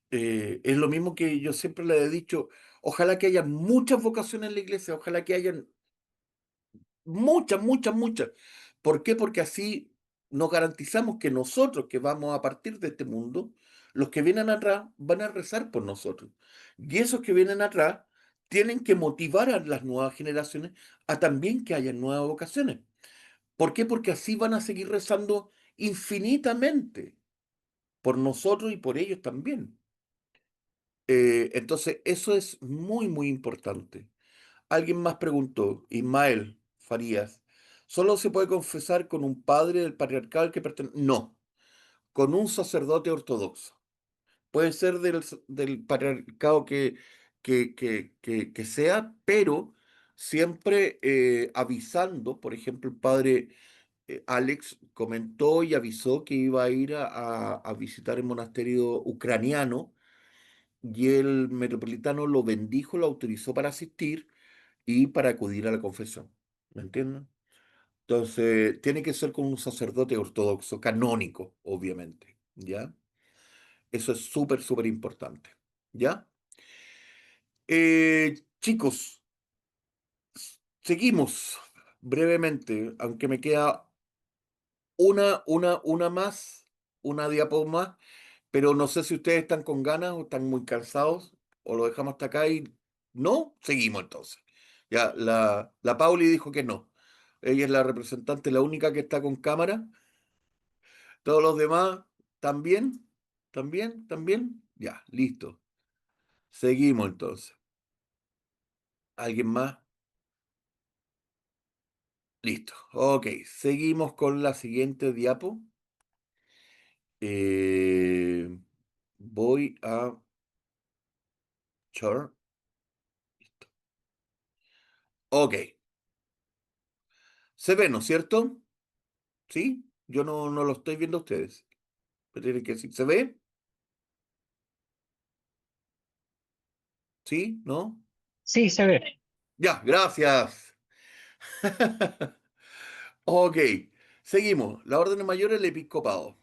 Es lo mismo que yo siempre le he dicho: ojalá que haya muchas vocaciones en la iglesia, ojalá que hayan muchas, muchas, muchas. ¿Por qué? Porque así nos garantizamos que nosotros que vamos a partir de este mundo, los que vienen atrás van a rezar por nosotros. Y esos que vienen atrás tienen que motivar a las nuevas generaciones a también que haya nuevas vocaciones. ¿Por qué? Porque así van a seguir rezando infinitamente por nosotros y por ellos también. Entonces, eso es muy, muy importante. Alguien más preguntó, Ismael Farías: ¿solo se puede confesar con un padre del patriarcal que pertenece? No, con un sacerdote ortodoxo. Puede ser del patriarcado que sea, pero siempre avisando. Por ejemplo, el padre Alex comentó y avisó que iba a ir a visitar el monasterio ucraniano, y el metropolitano lo bendijo, lo autorizó para asistir y para acudir a la confesión. ¿Me entienden? Entonces, tiene que ser con un sacerdote ortodoxo, canónico, obviamente, ¿ya? Eso es súper, súper importante, ¿ya? Chicos, seguimos brevemente, aunque me queda una más, una diapo más, pero no sé si ustedes están con ganas o están muy cansados, o lo dejamos hasta acá y no, seguimos entonces. Ya, la Pauli dijo que no. Ella es la representante, la única que está con cámara. Todos los demás también, también. Ya, listo. Seguimos entonces. ¿Alguien más? Listo. Ok, seguimos con la siguiente diapo. Voy a share. Listo. Ok. Se ve, ¿no es cierto? ¿Sí? Yo no lo estoy viendo a ustedes. Me tienen que decir, ¿se ve? ¿Sí? ¿No? Sí, se ve. Ya, gracias. Ok. Seguimos. La orden mayor del episcopado.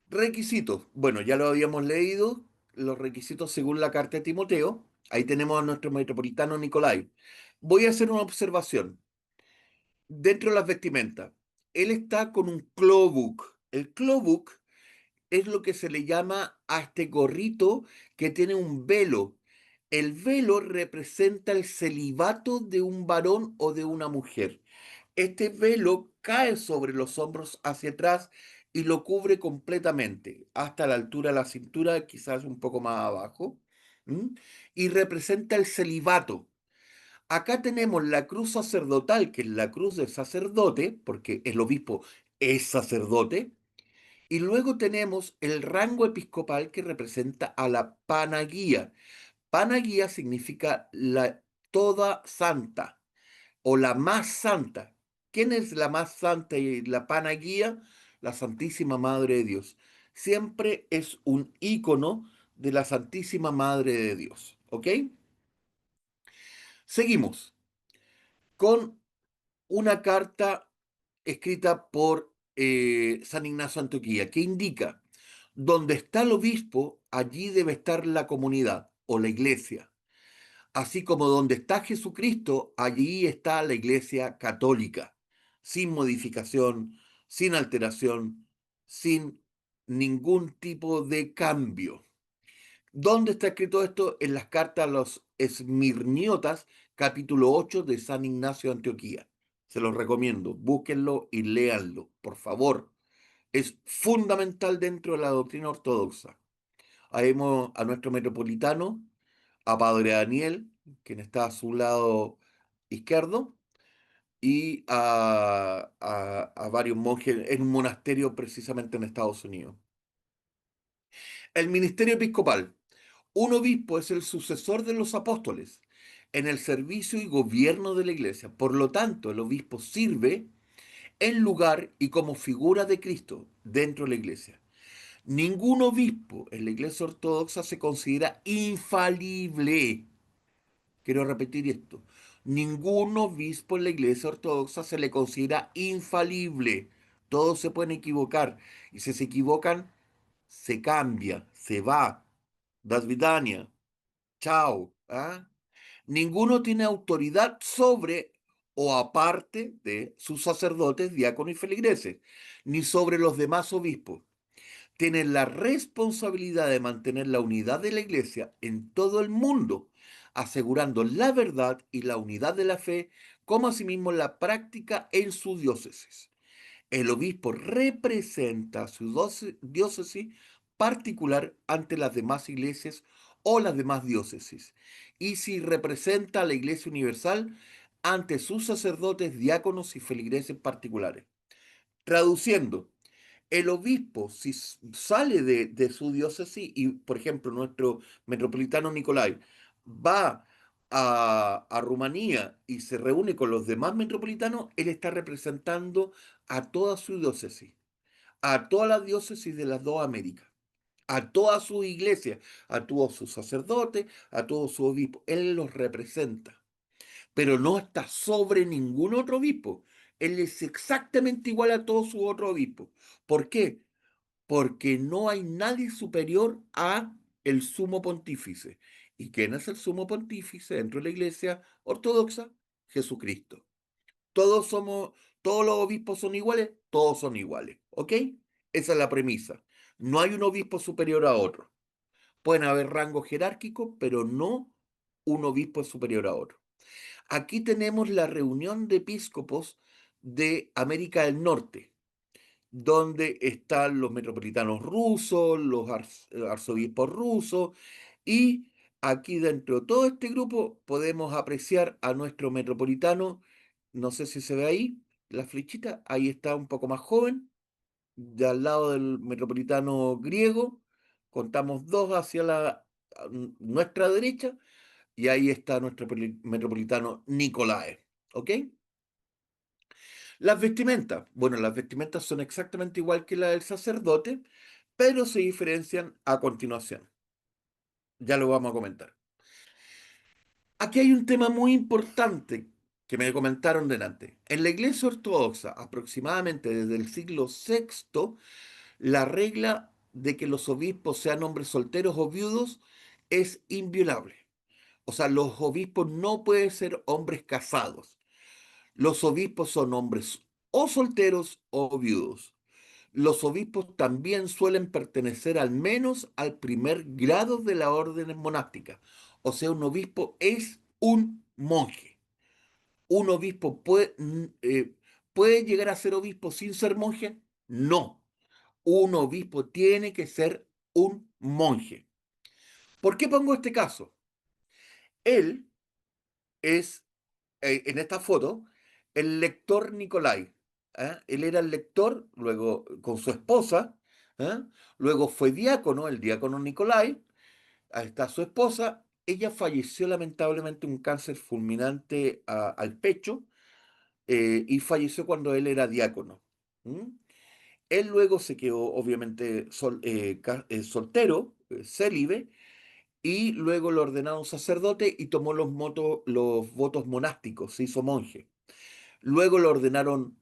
Requisitos. Bueno, ya lo habíamos leído. Los requisitos según la carta de Timoteo. Ahí tenemos a nuestro metropolitano Nicolai. Voy a hacer una observación. Dentro de las vestimentas, él está con un clobuk. El clobuk es lo que se le llama a este gorrito que tiene un velo. El velo representa el celibato de un varón o de una mujer. Este velo cae sobre los hombros hacia atrás y lo cubre completamente, hasta la altura de la cintura, quizás un poco más abajo, ¿m? Y representa el celibato. Acá tenemos la cruz sacerdotal, que es la cruz del sacerdote, porque el obispo es sacerdote, y luego tenemos el rango episcopal que representa a la panaguía. Panaguía significa la toda santa o la más santa. ¿Quién es la más santa y la panaguía? La Santísima Madre de Dios. Siempre es un ícono de la Santísima Madre de Dios. ¿Ok? Seguimos con una carta escrita por San Ignacio de Antioquía que indica, donde está el obispo, allí debe estar la comunidad o la iglesia. Así como donde está Jesucristo, allí está la iglesia católica, sin modificación, sin alteración, sin ningún tipo de cambio. ¿Dónde está escrito esto? En las cartas a los Esmirniotas, capítulo 8 de San Ignacio de Antioquía. Se los recomiendo, búsquenlo y léanlo, por favor. Es fundamental dentro de la doctrina ortodoxa. Ahí vemos a nuestro metropolitano, a Padre Daniel, quien está a su lado izquierdo, y a varios monjes en un monasterio precisamente en Estados Unidos. El ministerio episcopal. Un obispo es el sucesor de los apóstoles en el servicio y gobierno de la iglesia. Por lo tanto, el obispo sirve en lugar y como figura de Cristo dentro de la iglesia. Ningún obispo en la iglesia ortodoxa se considera infalible. Quiero repetir esto. Ningún obispo en la iglesia ortodoxa se le considera infalible. Todos se pueden equivocar. Y si se equivocan, se cambia, se va. Das vidania. Chao. ¿Ah? Ninguno tiene autoridad sobre o aparte de sus sacerdotes, diáconos y feligreses, ni sobre los demás obispos. Tienen la responsabilidad de mantener la unidad de la Iglesia en todo el mundo, asegurando la verdad y la unidad de la fe, como asimismo la práctica en su diócesis. El obispo representa su diócesis particular ante las demás iglesias o las demás diócesis, y si representa a la Iglesia Universal ante sus sacerdotes, diáconos y feligreses particulares. Traduciendo, el obispo, si sale de su diócesis y, por ejemplo, nuestro metropolitano Nicolai va a Rumanía y se reúne con los demás metropolitanos, él está representando a toda su diócesis, a todas las diócesis de las dos Américas, a toda su iglesia, a todos sus sacerdotes, a todos sus obispos. Él los representa, pero no está sobre ningún otro obispo. Él es exactamente igual a todos sus otros obispos. ¿Por qué? Porque no hay nadie superior a el sumo pontífice. ¿Y quién es el sumo pontífice dentro de la iglesia ortodoxa? Jesucristo. Todos somos, todos los obispos son iguales, todos son iguales, ¿ok? Esa es la premisa. No hay un obispo superior a otro. Pueden haber rangos jerárquicos, pero no un obispo es superior a otro. Aquí tenemos la reunión de episcopos de América del Norte, donde están los metropolitanos rusos, los arzobispos rusos, y aquí dentro de todo este grupo podemos apreciar a nuestro metropolitano, no sé si se ve ahí, la flechita, ahí está un poco más joven, de al lado del metropolitano griego, contamos dos hacia nuestra derecha, y ahí está nuestro metropolitano Nicolae. ¿Ok? Las vestimentas. Bueno, las vestimentas son exactamente igual que la del sacerdote, pero se diferencian a continuación. Ya lo vamos a comentar. Aquí hay un tema muy importante que me comentaron delante. En la Iglesia Ortodoxa, aproximadamente desde el siglo VI, la regla de que los obispos sean hombres solteros o viudos es inviolable. O sea, los obispos no pueden ser hombres casados. Los obispos son hombres o solteros o viudos. Los obispos también suelen pertenecer al menos al primer grado de la orden monástica. O sea, un obispo es un monje. ¿Un obispo puede llegar a ser obispo sin ser monje? No. Un obispo tiene que ser un monje. ¿Por qué pongo este caso? Él es, en esta foto, el lector Nicolai. ¿Eh? Él era el lector, luego con su esposa, ¿eh? Luego fue diácono, el diácono Nicolai. Ahí está su esposa. Ella falleció lamentablemente un cáncer fulminante al pecho, y falleció cuando él era diácono. ¿Mm? Él luego se quedó obviamente soltero, célibe, y luego lo ordenaron sacerdote y tomó los votos monásticos, se hizo monje. Luego lo ordenaron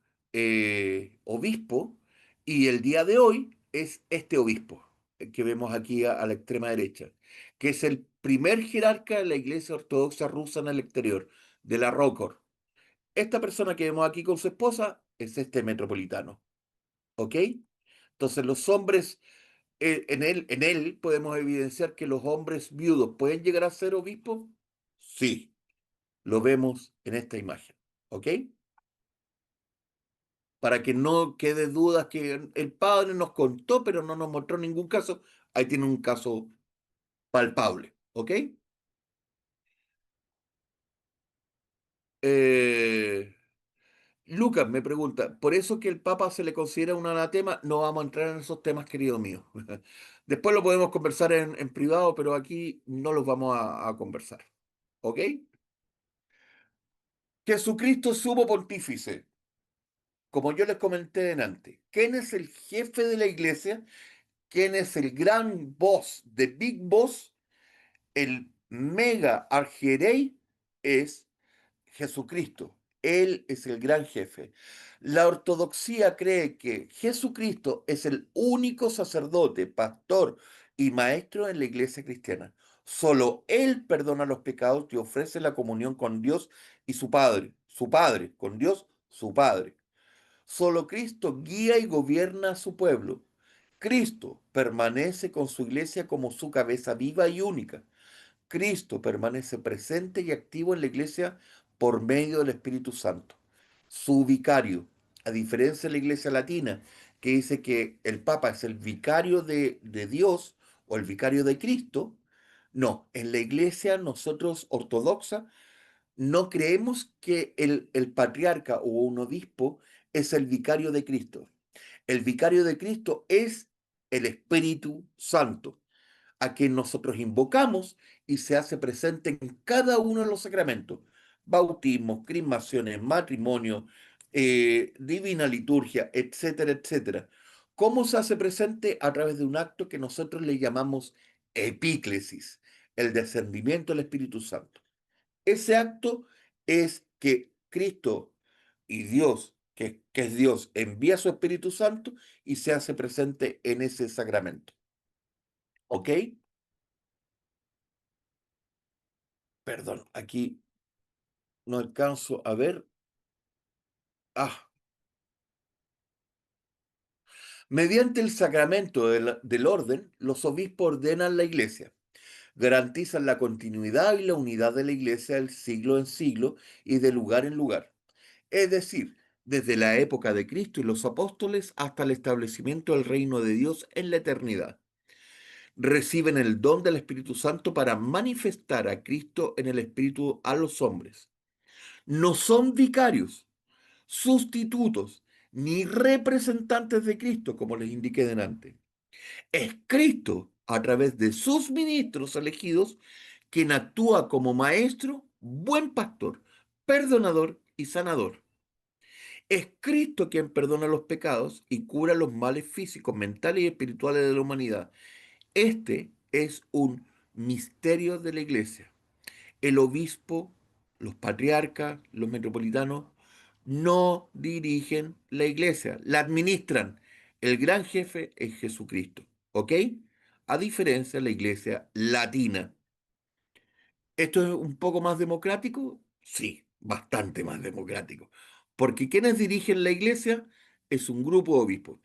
obispo, y el día de hoy es este obispo que vemos aquí a la extrema derecha, que es el primer jerarca de la Iglesia Ortodoxa rusa en el exterior, de la ROCOR. Esta persona que vemos aquí con su esposa es este metropolitano. ¿Ok? Entonces los hombres, en él podemos evidenciar que los hombres viudos pueden llegar a ser obispos. Sí, lo vemos en esta imagen. ¿Ok? Para que no quede dudas que el padre nos contó, pero no nos mostró ningún caso. Ahí tiene un caso palpable. ¿Ok? Eh, Lucas me pregunta, ¿por eso que el Papa se le considera un anatema? No vamos a entrar en esos temas, querido mío. Después lo podemos conversar en privado, pero aquí no los vamos a conversar. ¿Ok? Jesucristo es sumo pontífice. Como yo les comenté antes, ¿quién es el jefe de la iglesia? ¿Quién es el gran boss, the big boss? El mega archierei es Jesucristo. Él es el gran jefe. La ortodoxia cree que Jesucristo es el único sacerdote, pastor y maestro en la iglesia cristiana. Solo Él perdona los pecados y ofrece la comunión con Dios y su Padre, con Dios, su Padre. Solo Cristo guía y gobierna a su pueblo. Cristo permanece con su iglesia como su cabeza viva y única. Cristo permanece presente y activo en la iglesia por medio del Espíritu Santo. Su vicario, a diferencia de la iglesia latina, que dice que el Papa es el vicario de Dios o el vicario de Cristo, no, en la iglesia nosotros ortodoxa no creemos que el patriarca o un obispo es el vicario de Cristo. El vicario de Cristo es el Espíritu Santo, a quien nosotros invocamos y se hace presente en cada uno de los sacramentos: bautismo, crismaciones, matrimonio, divina liturgia, etcétera, etcétera. ¿Cómo se hace presente? A través de un acto que nosotros le llamamos epíclesis, el descendimiento del Espíritu Santo. Ese acto es que Cristo y Dios, que es Dios, envía su Espíritu Santo y se hace presente en ese sacramento. ¿Ok? Perdón, aquí no alcanzo a ver. Ah, mediante el sacramento del orden, los obispos ordenan la iglesia, garantizan la continuidad y la unidad de la iglesia del siglo en siglo y de lugar en lugar. Es decir, desde la época de Cristo y los apóstoles hasta el establecimiento del reino de Dios en la eternidad. Reciben el don del Espíritu Santo para manifestar a Cristo en el Espíritu a los hombres. No son vicarios, sustitutos, ni representantes de Cristo, como les indiqué delante. Es Cristo, a través de sus ministros elegidos, quien actúa como maestro, buen pastor, perdonador y sanador. Es Cristo quien perdona los pecados y cura los males físicos, mentales y espirituales de la humanidad. Este es un misterio de la iglesia. El obispo, los patriarcas, los metropolitanos no dirigen la iglesia, la administran. El gran jefe es Jesucristo, ¿ok? A diferencia de la iglesia latina. ¿Esto es un poco más democrático? Sí, bastante más democrático. Porque quienes dirigen la iglesia es un grupo de obispos.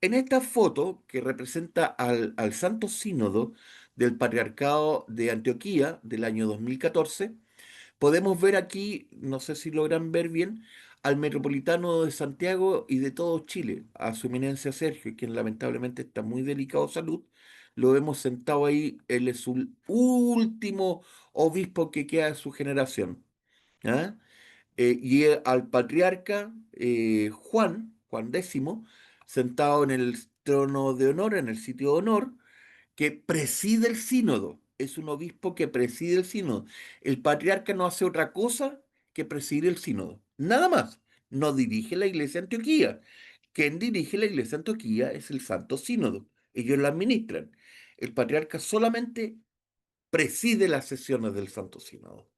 En esta foto que representa al Santo Sínodo del Patriarcado de Antioquía del año 2014, podemos ver aquí, no sé si logran ver bien, al metropolitano de Santiago y de todo Chile, a su eminencia Sergio, quien lamentablemente está muy delicado de salud. Lo vemos sentado ahí, él es un último obispo que queda de su generación. ¿Ah? Al patriarca Juan X, sentado en el trono de honor, en el sitio de honor, que preside el sínodo. Es un obispo que preside el sínodo. El patriarca no hace otra cosa que presidir el sínodo. Nada más. No dirige la iglesia de Antioquía. Quien dirige la iglesia de Antioquía es el Santo Sínodo. Ellos la administran. El patriarca solamente preside las sesiones del Santo Sínodo.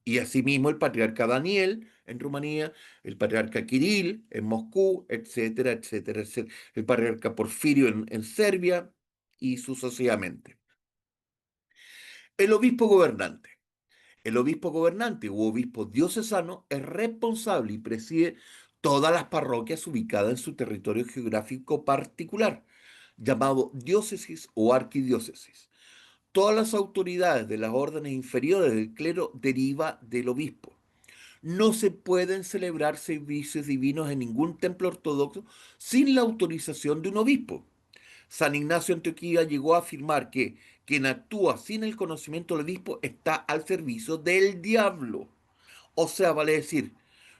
Y asimismo el patriarca Daniel en Rumanía, el patriarca Kirill en Moscú, etcétera, etcétera, etcétera. El patriarca Porfirio en Serbia y sucesivamente. El obispo gobernante. El obispo gobernante u obispo diocesano es responsable y preside todas las parroquias ubicadas en su territorio geográfico particular, llamado diócesis o arquidiócesis. Todas las autoridades de las órdenes inferiores del clero deriva del obispo. No se pueden celebrar servicios divinos en ningún templo ortodoxo sin la autorización de un obispo. San Ignacio de Antioquía llegó a afirmar que quien actúa sin el conocimiento del obispo está al servicio del diablo. O sea, vale decir,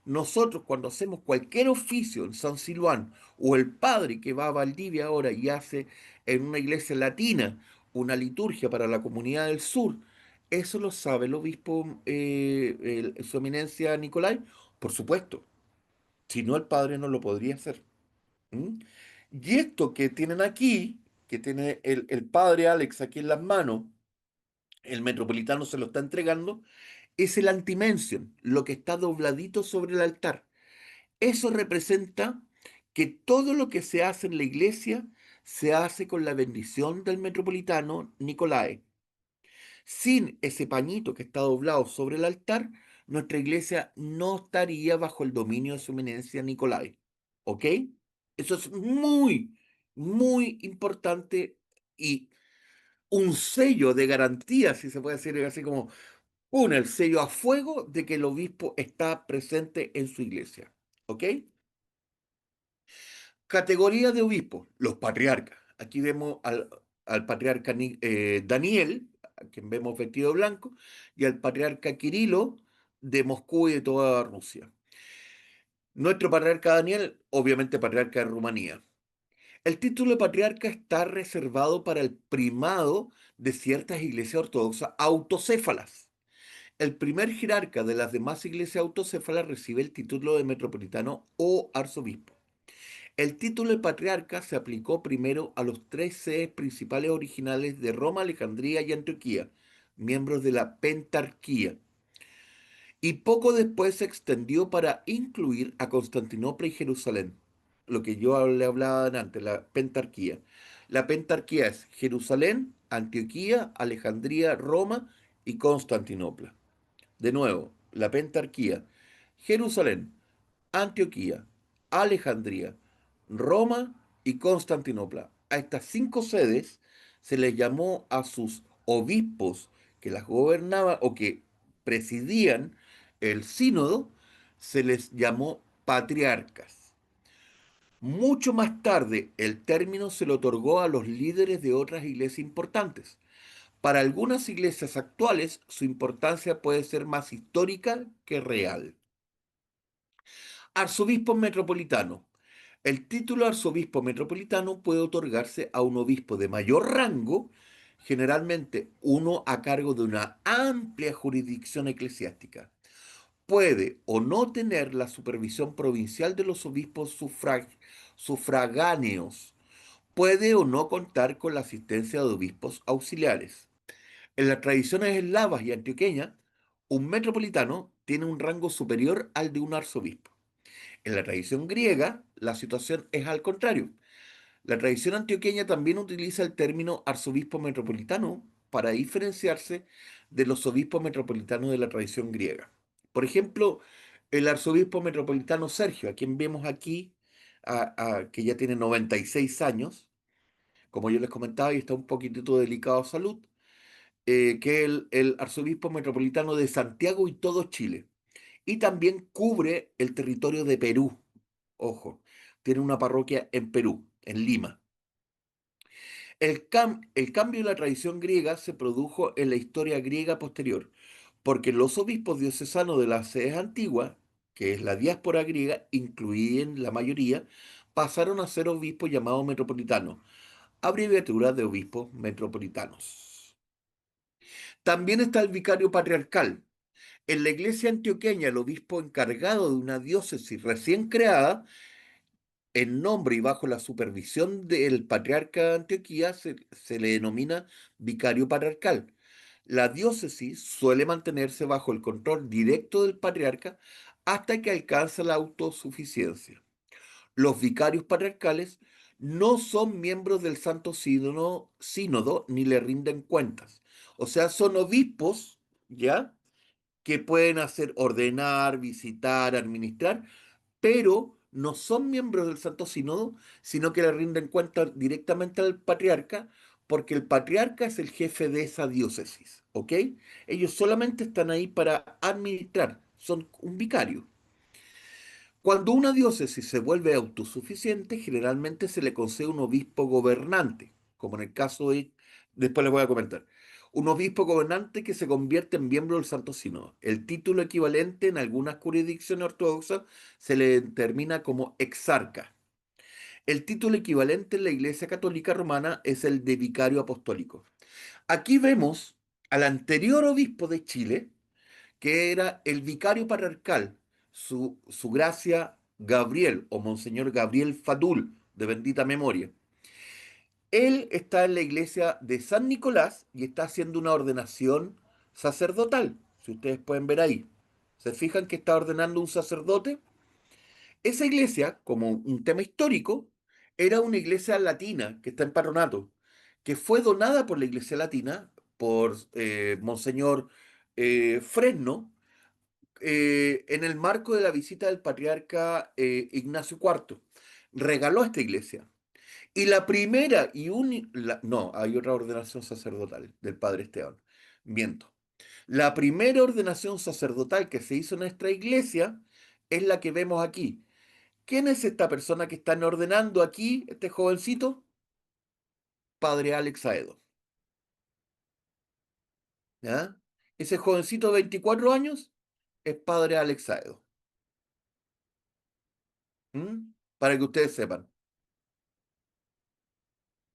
nosotros cuando hacemos cualquier oficio en San Silván o el padre que va a Valdivia ahora y hace en una iglesia latina una liturgia para la comunidad del sur, ¿eso lo sabe el obispo, su eminencia Nicolai? Por supuesto, si no el padre no lo podría hacer. ¿Mm? Y esto que tienen aquí, que tiene el padre Alex aquí en las manos, el metropolitano se lo está entregando, es el antimension, lo que está dobladito sobre el altar. Eso representa que todo lo que se hace en la iglesia se hace con la bendición del metropolitano Nicolai. Sin ese pañito que está doblado sobre el altar, nuestra iglesia no estaría bajo el dominio de su eminencia Nicolai. ¿Ok? Eso es muy, muy importante y un sello de garantía, si se puede decir así como el sello a fuego de que el obispo está presente en su iglesia. ¿Ok? Categoría de obispos, los patriarcas. Aquí vemos al patriarca Daniel, a quien vemos vestido de blanco, y al patriarca Kirilo de Moscú y de toda Rusia. Nuestro patriarca Daniel, obviamente patriarca de Rumanía. El título de patriarca está reservado para el primado de ciertas iglesias ortodoxas autocéfalas. El primer jerarca de las demás iglesias autocéfalas recibe el título de metropolitano o arzobispo. El título de patriarca se aplicó primero a los tres sedes principales originales de Roma, Alejandría y Antioquía, miembros de la Pentarquía, y poco después se extendió para incluir a Constantinopla y Jerusalén, lo que yo le hablaba antes, la Pentarquía. La Pentarquía es Jerusalén, Antioquía, Alejandría, Roma y Constantinopla. De nuevo, la Pentarquía, Jerusalén, Antioquía, Alejandría, Roma y Constantinopla. A estas cinco sedes se les llamó a sus obispos que las gobernaban o que presidían el sínodo, se les llamó patriarcas. Mucho más tarde, el término se le otorgó a los líderes de otras iglesias importantes. Para algunas iglesias actuales, su importancia puede ser más histórica que real. Arzobispo metropolitano. El título arzobispo metropolitano puede otorgarse a un obispo de mayor rango, generalmente uno a cargo de una amplia jurisdicción eclesiástica. Puede o no tener la supervisión provincial de los obispos sufragáneos. Puede o no contar con la asistencia de obispos auxiliares. En las tradiciones eslavas y antioqueñas, un metropolitano tiene un rango superior al de un arzobispo. En la tradición griega, la situación es al contrario. La tradición antioqueña también utiliza el término arzobispo metropolitano para diferenciarse de los obispos metropolitanos de la tradición griega. Por ejemplo, el arzobispo metropolitano Sergio, a quien vemos aquí, que ya tiene 96 años, como yo les comentaba, y está un poquitito delicado de salud, que es el arzobispo metropolitano de Santiago y todo Chile. Y también cubre el territorio de Perú. Ojo, tiene una parroquia en Perú, en Lima. El cambio de la tradición griega se produjo en la historia griega posterior, porque los obispos diocesanos de las sedes antiguas, que es la diáspora griega, incluyen la mayoría, pasaron a ser obispos llamados metropolitanos, abreviatura de obispos metropolitanos. También está el vicario patriarcal. En la iglesia antioqueña, el obispo encargado de una diócesis recién creada, en nombre y bajo la supervisión del patriarca de Antioquía, se le denomina vicario patriarcal. La diócesis suele mantenerse bajo el control directo del patriarca hasta que alcanza la autosuficiencia. Los vicarios patriarcales no son miembros del Santo Sínodo ni le rinden cuentas. O sea, son obispos, ¿ya? Que pueden hacer ordenar, visitar, administrar, pero no son miembros del Santo Sínodo, sino que le rinden cuenta directamente al patriarca, porque el patriarca es el jefe de esa diócesis, ¿ok? Ellos solamente están ahí para administrar, son un vicario. Cuando una diócesis se vuelve autosuficiente, generalmente se le concede un obispo gobernante, como en el caso de, después les voy a comentar, un obispo gobernante que se convierte en miembro del Santo Sínodo. El título equivalente en algunas jurisdicciones ortodoxas se le determina como exarca. El título equivalente en la Iglesia Católica Romana es el de vicario apostólico. Aquí vemos al anterior obispo de Chile, que era el vicario patriarcal, su gracia Gabriel o Monseñor Gabriel Fadul, de bendita memoria. Él está en la iglesia de San Nicolás y está haciendo una ordenación sacerdotal, si ustedes pueden ver ahí. ¿Se fijan que está ordenando un sacerdote? Esa iglesia, como un tema histórico, era una iglesia latina que está en patronato, que fue donada por la iglesia latina, por Monseñor Fresno, en el marco de la visita del patriarca Ignacio IV. Regaló esta iglesia. Y la primera y única, no, hay otra ordenación sacerdotal del padre Esteban. Miento. La primera ordenación sacerdotal que se hizo en nuestra iglesia es la que vemos aquí. ¿Quién es esta persona que están ordenando aquí, este jovencito? Padre Alex Aedo. ¿Ya? Ese jovencito de 24 años es padre Alex Aedo. ¿Mm? Para que ustedes sepan.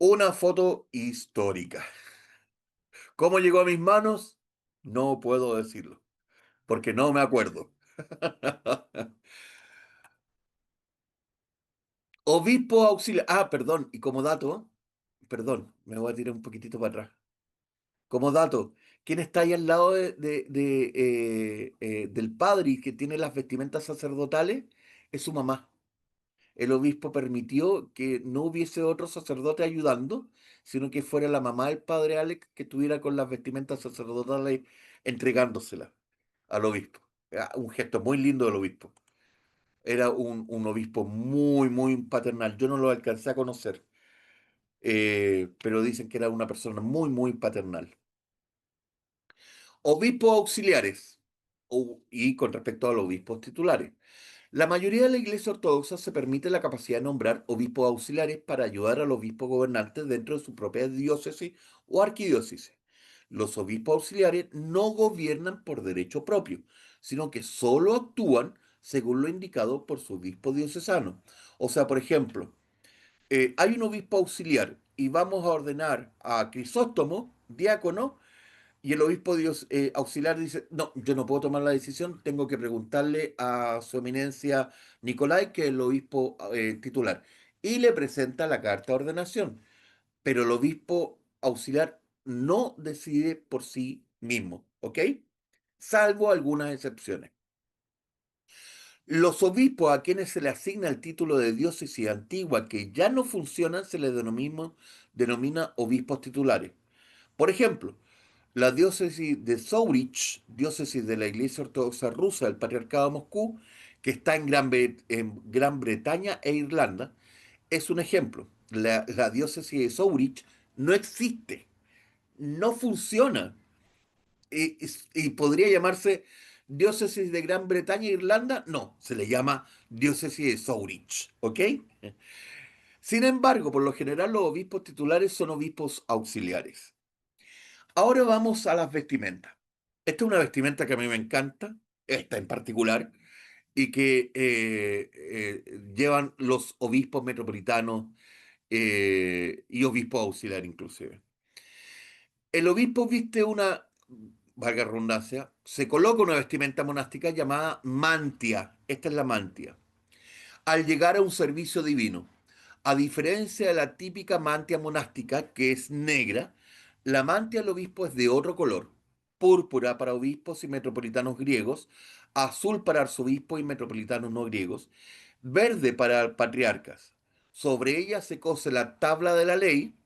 Una foto histórica. ¿Cómo llegó a mis manos? No puedo decirlo, porque no me acuerdo. Obispo auxiliar. Ah, perdón, y como dato, perdón, me voy a tirar un poquitito para atrás. Como dato, ¿quién está ahí al lado del padre y que tiene las vestimentas sacerdotales? Es su mamá. El obispo permitió que no hubiese otro sacerdote ayudando, sino que fuera la mamá del padre Alex que estuviera con las vestimentas sacerdotales entregándoselas al obispo. Era un gesto muy lindo del obispo. Era un obispo muy, muy paternal. Yo no lo alcancé a conocer, pero dicen que era una persona muy, muy paternal. Obispos auxiliares, y con respecto a los obispos titulares. La mayoría de la Iglesia Ortodoxa se permite la capacidad de nombrar obispos auxiliares para ayudar al obispo gobernante dentro de su propia diócesis o arquidiócesis. Los obispos auxiliares no gobiernan por derecho propio, sino que solo actúan según lo indicado por su obispo diocesano. O sea, por ejemplo, hay un obispo auxiliar y vamos a ordenar a Crisóstomo, diácono, y el obispo auxiliar dice, no, yo no puedo tomar la decisión, tengo que preguntarle a su eminencia Nicolai, que es el obispo titular, y le presenta la carta de ordenación, pero el obispo auxiliar no decide por sí mismo, ¿ok? Salvo algunas excepciones. Los obispos a quienes se le asigna el título de diócesis antigua que ya no funcionan se les denomina obispos titulares. Por ejemplo, la diócesis de Zurich, diócesis de la Iglesia Ortodoxa Rusa del Patriarcado de Moscú, que está en Gran Bretaña e Irlanda, es un ejemplo. La diócesis de Zurich no existe, no funciona, y podría llamarse diócesis de Gran Bretaña e Irlanda. No, se le llama diócesis de Zurich, ¿ok? Sin embargo, por lo general los obispos titulares son obispos auxiliares. Ahora vamos a las vestimentas. Esta es una vestimenta que a mí me encanta, esta en particular, y que llevan los obispos metropolitanos y obispos auxiliares inclusive. El obispo viste una, valga redundancia, se coloca una vestimenta monástica llamada mantia. Esta es la mantia. Al llegar a un servicio divino, a diferencia de la típica mantia monástica, que es negra, la mantia del obispo es de otro color: púrpura para obispos y metropolitanos griegos, azul para arzobispos y metropolitanos no griegos, verde para patriarcas. Sobre ella se cose la tabla de la ley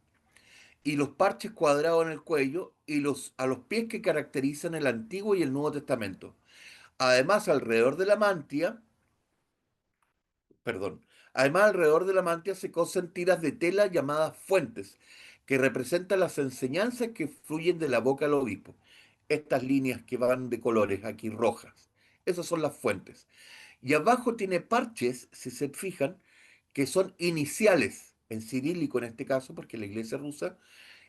y los parches cuadrados en el cuello y a los pies que caracterizan el Antiguo y el Nuevo Testamento. Además, alrededor de la mantia, perdón, además alrededor de la mantia se cosen tiras de tela llamadas fuentes, que representan las enseñanzas que fluyen de la boca del obispo. Estas líneas que van de colores aquí rojas, esas son las fuentes. Y abajo tiene parches, si se fijan, que son iniciales, en cirílico en este caso, porque la iglesia rusa,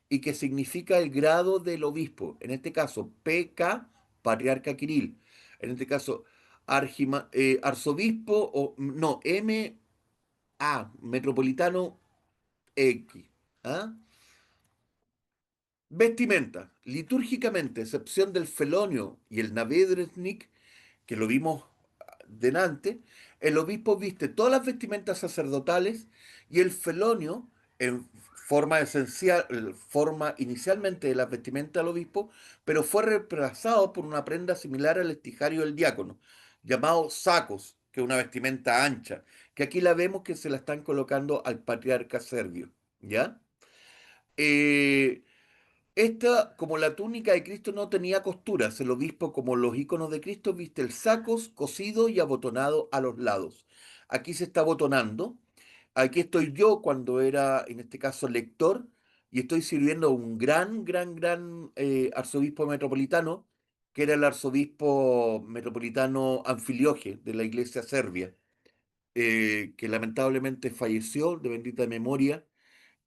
y que significa el grado del obispo. En este caso, PK, patriarca Kirill. En este caso, arzobispo, o no, MA, metropolitano X. ¿Ah? Vestimenta, litúrgicamente, excepción del felonio y el navedresnik, que lo vimos delante, el obispo viste todas las vestimentas sacerdotales, y el felonio, en forma esencial, forma inicialmente de las vestimentas del obispo, pero fue reemplazado por una prenda similar al estijario del diácono, llamado sacos, que es una vestimenta ancha, que aquí la vemos que se la están colocando al patriarca serbio, ¿ya? Eh, Esta, como la túnica de Cristo no tenía costuras, el obispo, como los iconos de Cristo, viste el sacos cosido y abotonado a los lados. Aquí se está abotonando. Aquí estoy yo cuando era, en este caso, lector, y estoy sirviendo a un gran arzobispo metropolitano, que era el arzobispo metropolitano Anfilioge de la iglesia serbia, que lamentablemente falleció de bendita memoria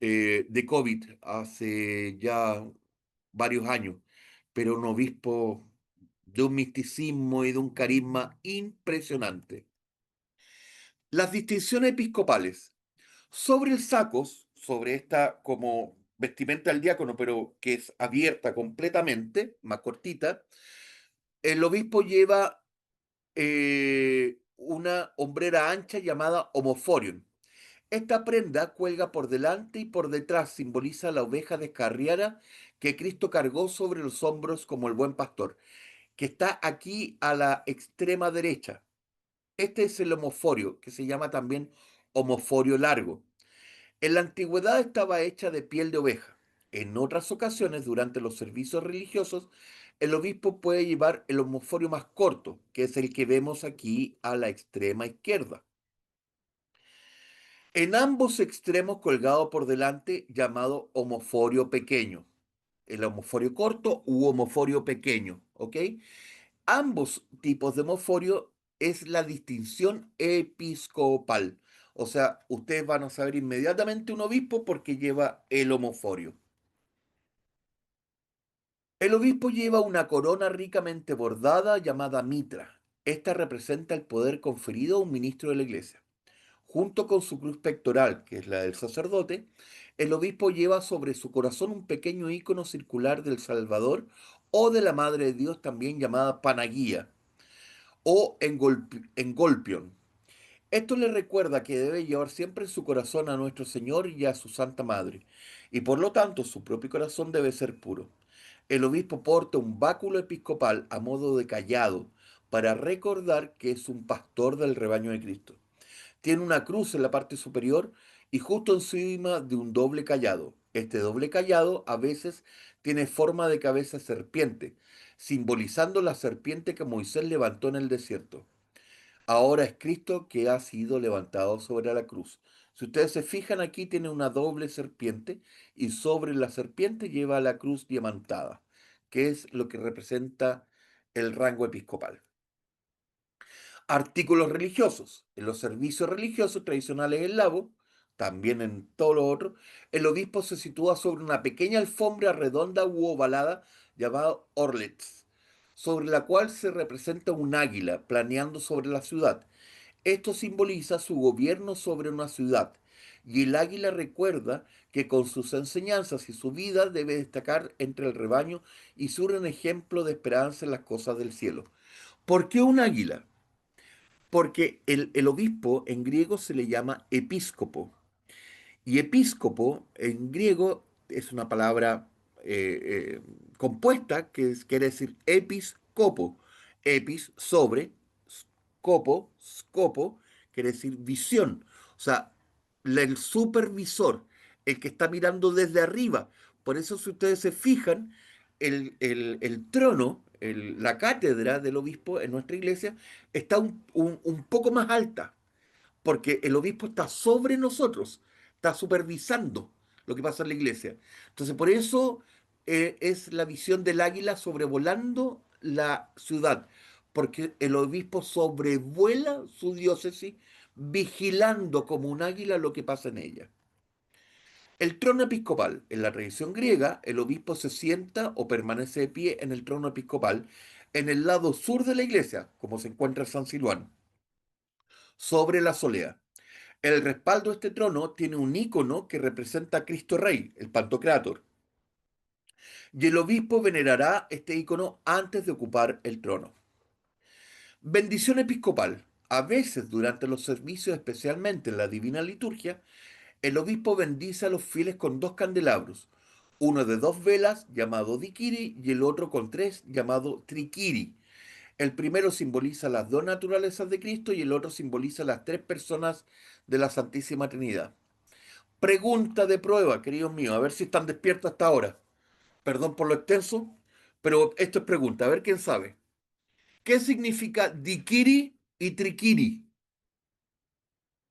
de COVID hace ya varios años, pero un obispo de un misticismo y de un carisma impresionante. Las distinciones episcopales. Sobre el sacos, sobre esta como vestimenta del diácono, pero que es abierta completamente, más cortita, el obispo lleva una hombrera ancha llamada homoforion. Esta prenda cuelga por delante y por detrás, simboliza la oveja descarriada que Cristo cargó sobre los hombros como el buen pastor, que está aquí a la extrema derecha. Este es el homoforio, que se llama también homoforio largo. En la antigüedad estaba hecha de piel de oveja. En otras ocasiones, durante los servicios religiosos, el obispo puede llevar el homoforio más corto, que es el que vemos aquí a la extrema izquierda. En ambos extremos colgado por delante, llamado homoforio pequeño. El homoforio corto u homoforio pequeño, ¿ok? Ambos tipos de homoforio es la distinción episcopal. O sea, ustedes van a saber inmediatamente un obispo porque lleva el homoforio. El obispo lleva una corona ricamente bordada llamada mitra. Esta representa el poder conferido a un ministro de la iglesia. Junto con su cruz pectoral, que es la del sacerdote, el obispo lleva sobre su corazón un pequeño icono circular del Salvador o de la Madre de Dios, también llamada Panaguía o Engolpion. Esto le recuerda que debe llevar siempre en su corazón a nuestro Señor y a su Santa Madre, y por lo tanto su propio corazón debe ser puro. El obispo porta un báculo episcopal a modo de cayado para recordar que es un pastor del rebaño de Cristo. Tiene una cruz en la parte superior y justo encima de un doble cayado. Este doble cayado a veces tiene forma de cabeza de serpiente, simbolizando la serpiente que Moisés levantó en el desierto. Ahora es Cristo que ha sido levantado sobre la cruz. Si ustedes se fijan aquí tiene una doble serpiente y sobre la serpiente lleva la cruz diamantada, que es lo que representa el rango episcopal. Artículos religiosos. En los servicios religiosos tradicionales del lago, también en todo lo otro, el obispo se sitúa sobre una pequeña alfombra redonda u ovalada llamada orlets, sobre la cual se representa un águila planeando sobre la ciudad. Esto simboliza su gobierno sobre una ciudad, y el águila recuerda que con sus enseñanzas y su vida debe destacar entre el rebaño y ser un ejemplo de esperanza en las cosas del cielo. ¿Por qué un águila? Porque el obispo en griego se le llama episcopo. Y episcopo en griego es una palabra compuesta quiere decir episcopo. Epis, sobre, scopo, scopo, quiere decir visión. O sea, el supervisor, el que está mirando desde arriba. Por eso si ustedes se fijan, el trono, la cátedra del obispo en nuestra iglesia está un poco más alta porque el obispo está sobre nosotros, está supervisando lo que pasa en la iglesia. Entonces, por eso es la visión del águila sobrevolando la ciudad, porque el obispo sobrevuela su diócesis, vigilando como un águila lo que pasa en ella. El trono episcopal. En la tradición griega, el obispo se sienta o permanece de pie en el trono episcopal en el lado sur de la iglesia, como se encuentra San Silván, sobre la solea. El respaldo de este trono tiene un icono que representa a Cristo Rey, el Pantocrátor, y el obispo venerará este icono antes de ocupar el trono. Bendición episcopal. A veces durante los servicios, especialmente en la Divina Liturgia, el obispo bendice a los fieles con dos candelabros, uno de dos velas llamado diquiri y el otro con tres llamado triquiri. El primero simboliza las dos naturalezas de Cristo y el otro simboliza las tres personas de la Santísima Trinidad. Pregunta de prueba, queridos míos, a ver si están despiertos hasta ahora. Perdón por lo extenso, pero esto es pregunta, a ver quién sabe. ¿Qué significa dikiri y trikiri?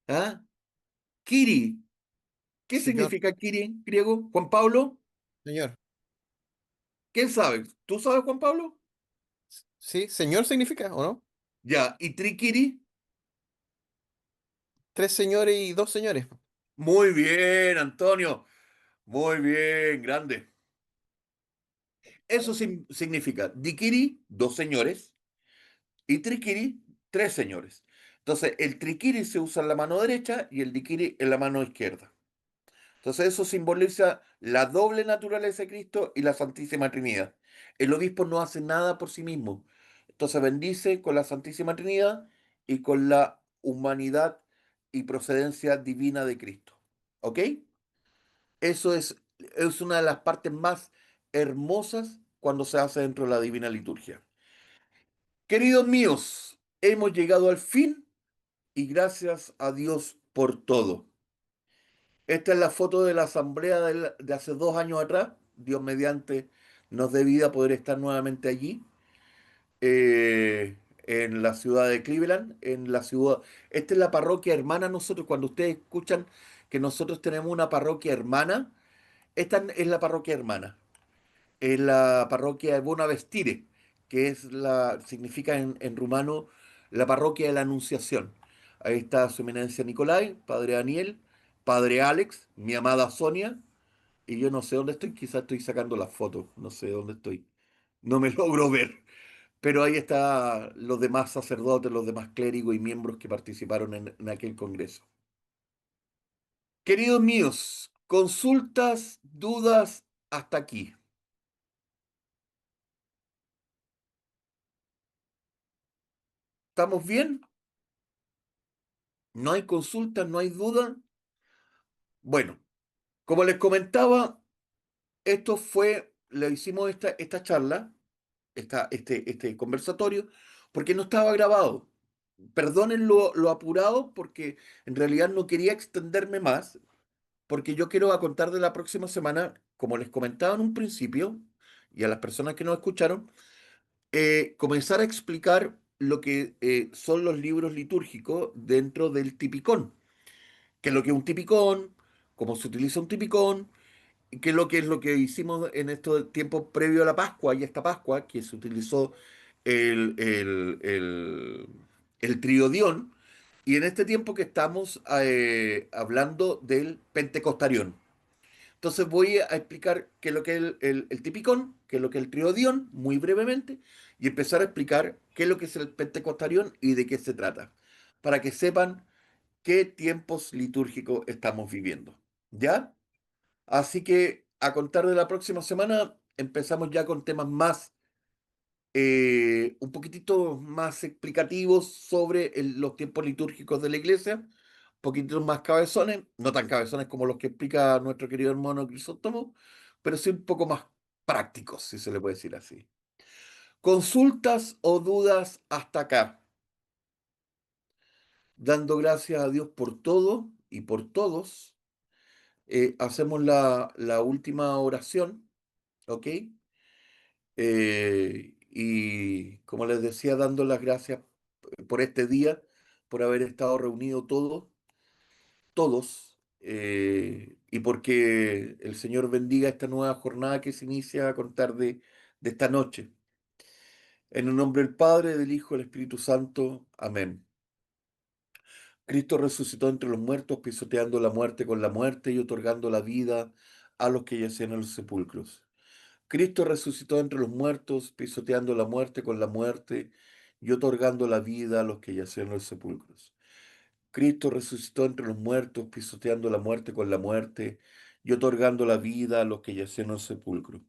¿Ah? Kiri. ¿Qué Señor, significa kiri en griego? Juan Pablo, señor. ¿quién sabe? ¿Tú sabes, Juan Pablo? Sí, señor significa, ¿o no? Ya, ¿y trikiri? Tres señores y dos señores. Muy bien, Antonio. Muy bien, grande. Eso significa dikiri, dos señores, y triquiri, tres señores. Entonces, el triquiri se usa en la mano derecha y el diquiri en la mano izquierda. Entonces, eso simboliza la doble naturaleza de Cristo y la Santísima Trinidad. El obispo no hace nada por sí mismo. Entonces, bendice con la Santísima Trinidad y con la humanidad y procedencia divina de Cristo. ¿Ok? Eso es una de las partes más hermosas cuando se hace dentro de la Divina Liturgia. Queridos míos, hemos llegado al fin y gracias a Dios por todo. Esta es la foto de la asamblea de hace 2 años atrás. Dios mediante nos dé vida poder estar nuevamente allí, en la ciudad de Cleveland, en la ciudad. Esta es la parroquia hermana. Nosotros, cuando ustedes escuchan que nosotros tenemos una parroquia hermana, esta es la parroquia hermana. Es la parroquia de Bonavestire, que significa en rumano la parroquia de la Anunciación. Ahí está su eminencia Nicolai, padre Daniel, padre Alex, mi amada Sonia, y yo no sé dónde estoy, quizás estoy sacando las fotos, no sé dónde estoy. No me logro ver, pero ahí están los demás sacerdotes, los demás clérigos y miembros que participaron en aquel congreso. Queridos míos, consultas, dudas hasta aquí. ¿Estamos bien? ¿No hay consultas, no hay dudas? Bueno, como les comentaba, le hicimos esta charla, este conversatorio, porque no estaba grabado. Perdonen lo apurado, porque en realidad no quería extenderme más, porque yo quiero a contar de la próxima semana, como les comentaba en un principio, y a las personas que nos escucharon, comenzar a explicar lo que son los libros litúrgicos dentro del tipicón, qué es lo que es un tipicón, cómo se utiliza un tipicón, y qué es lo que hicimos en estos tiempos previo a la Pascua y esta Pascua, que se utilizó el, el, el, el triodión, y en este tiempo que estamos hablando del Pentecostarión. Entonces voy a explicar qué es lo que es el tipicón, qué es lo que es el triodión, muy brevemente, y empezar a explicar qué es lo que es el pentecostarión y de qué se trata, para que sepan qué tiempos litúrgicos estamos viviendo. ¿Ya? Así que a contar de la próxima semana empezamos ya con temas más, un poquitito más explicativos sobre los tiempos litúrgicos de la iglesia, un poquitito más cabezones, no tan cabezones como los que explica nuestro querido hermano Crisóstomo, pero sí un poco más prácticos, si se le puede decir así. Consultas o dudas hasta acá, dando gracias a Dios por todo y por todos. Hacemos la última oración, ¿ok? Y como les decía, dando las gracias por este día, por haber estado reunidos todos, y porque el Señor bendiga esta nueva jornada que se inicia a contar de esta noche. En el nombre del Padre, del Hijo y del Espíritu Santo. Amén. Cristo resucitó entre los muertos, pisoteando la muerte con la muerte y otorgando la vida a los que yacían en los sepulcros. Cristo resucitó entre los muertos, pisoteando la muerte con la muerte y otorgando la vida a los que yacían en los sepulcros. Cristo resucitó entre los muertos, pisoteando la muerte con la muerte y otorgando la vida a los que yacían en los sepulcros.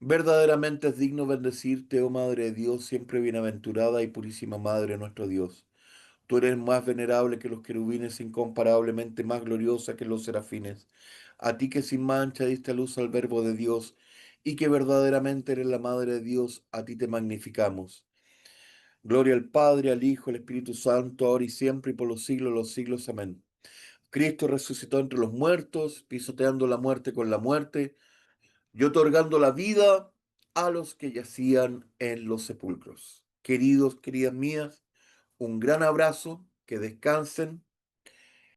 Verdaderamente es digno bendecirte, oh Madre de Dios, siempre bienaventurada y purísima Madre de nuestro Dios. Tú eres más venerable que los querubines, incomparablemente más gloriosa que los serafines. A ti que sin mancha diste a luz al Verbo de Dios y que verdaderamente eres la Madre de Dios, a ti te magnificamos. Gloria al Padre, al Hijo, al Espíritu Santo, ahora y siempre y por los siglos de los siglos. Amén. Cristo resucitó entre los muertos, pisoteando la muerte con la muerte y otorgando la vida a los que yacían en los sepulcros. Queridos, queridas mías, un gran abrazo, que descansen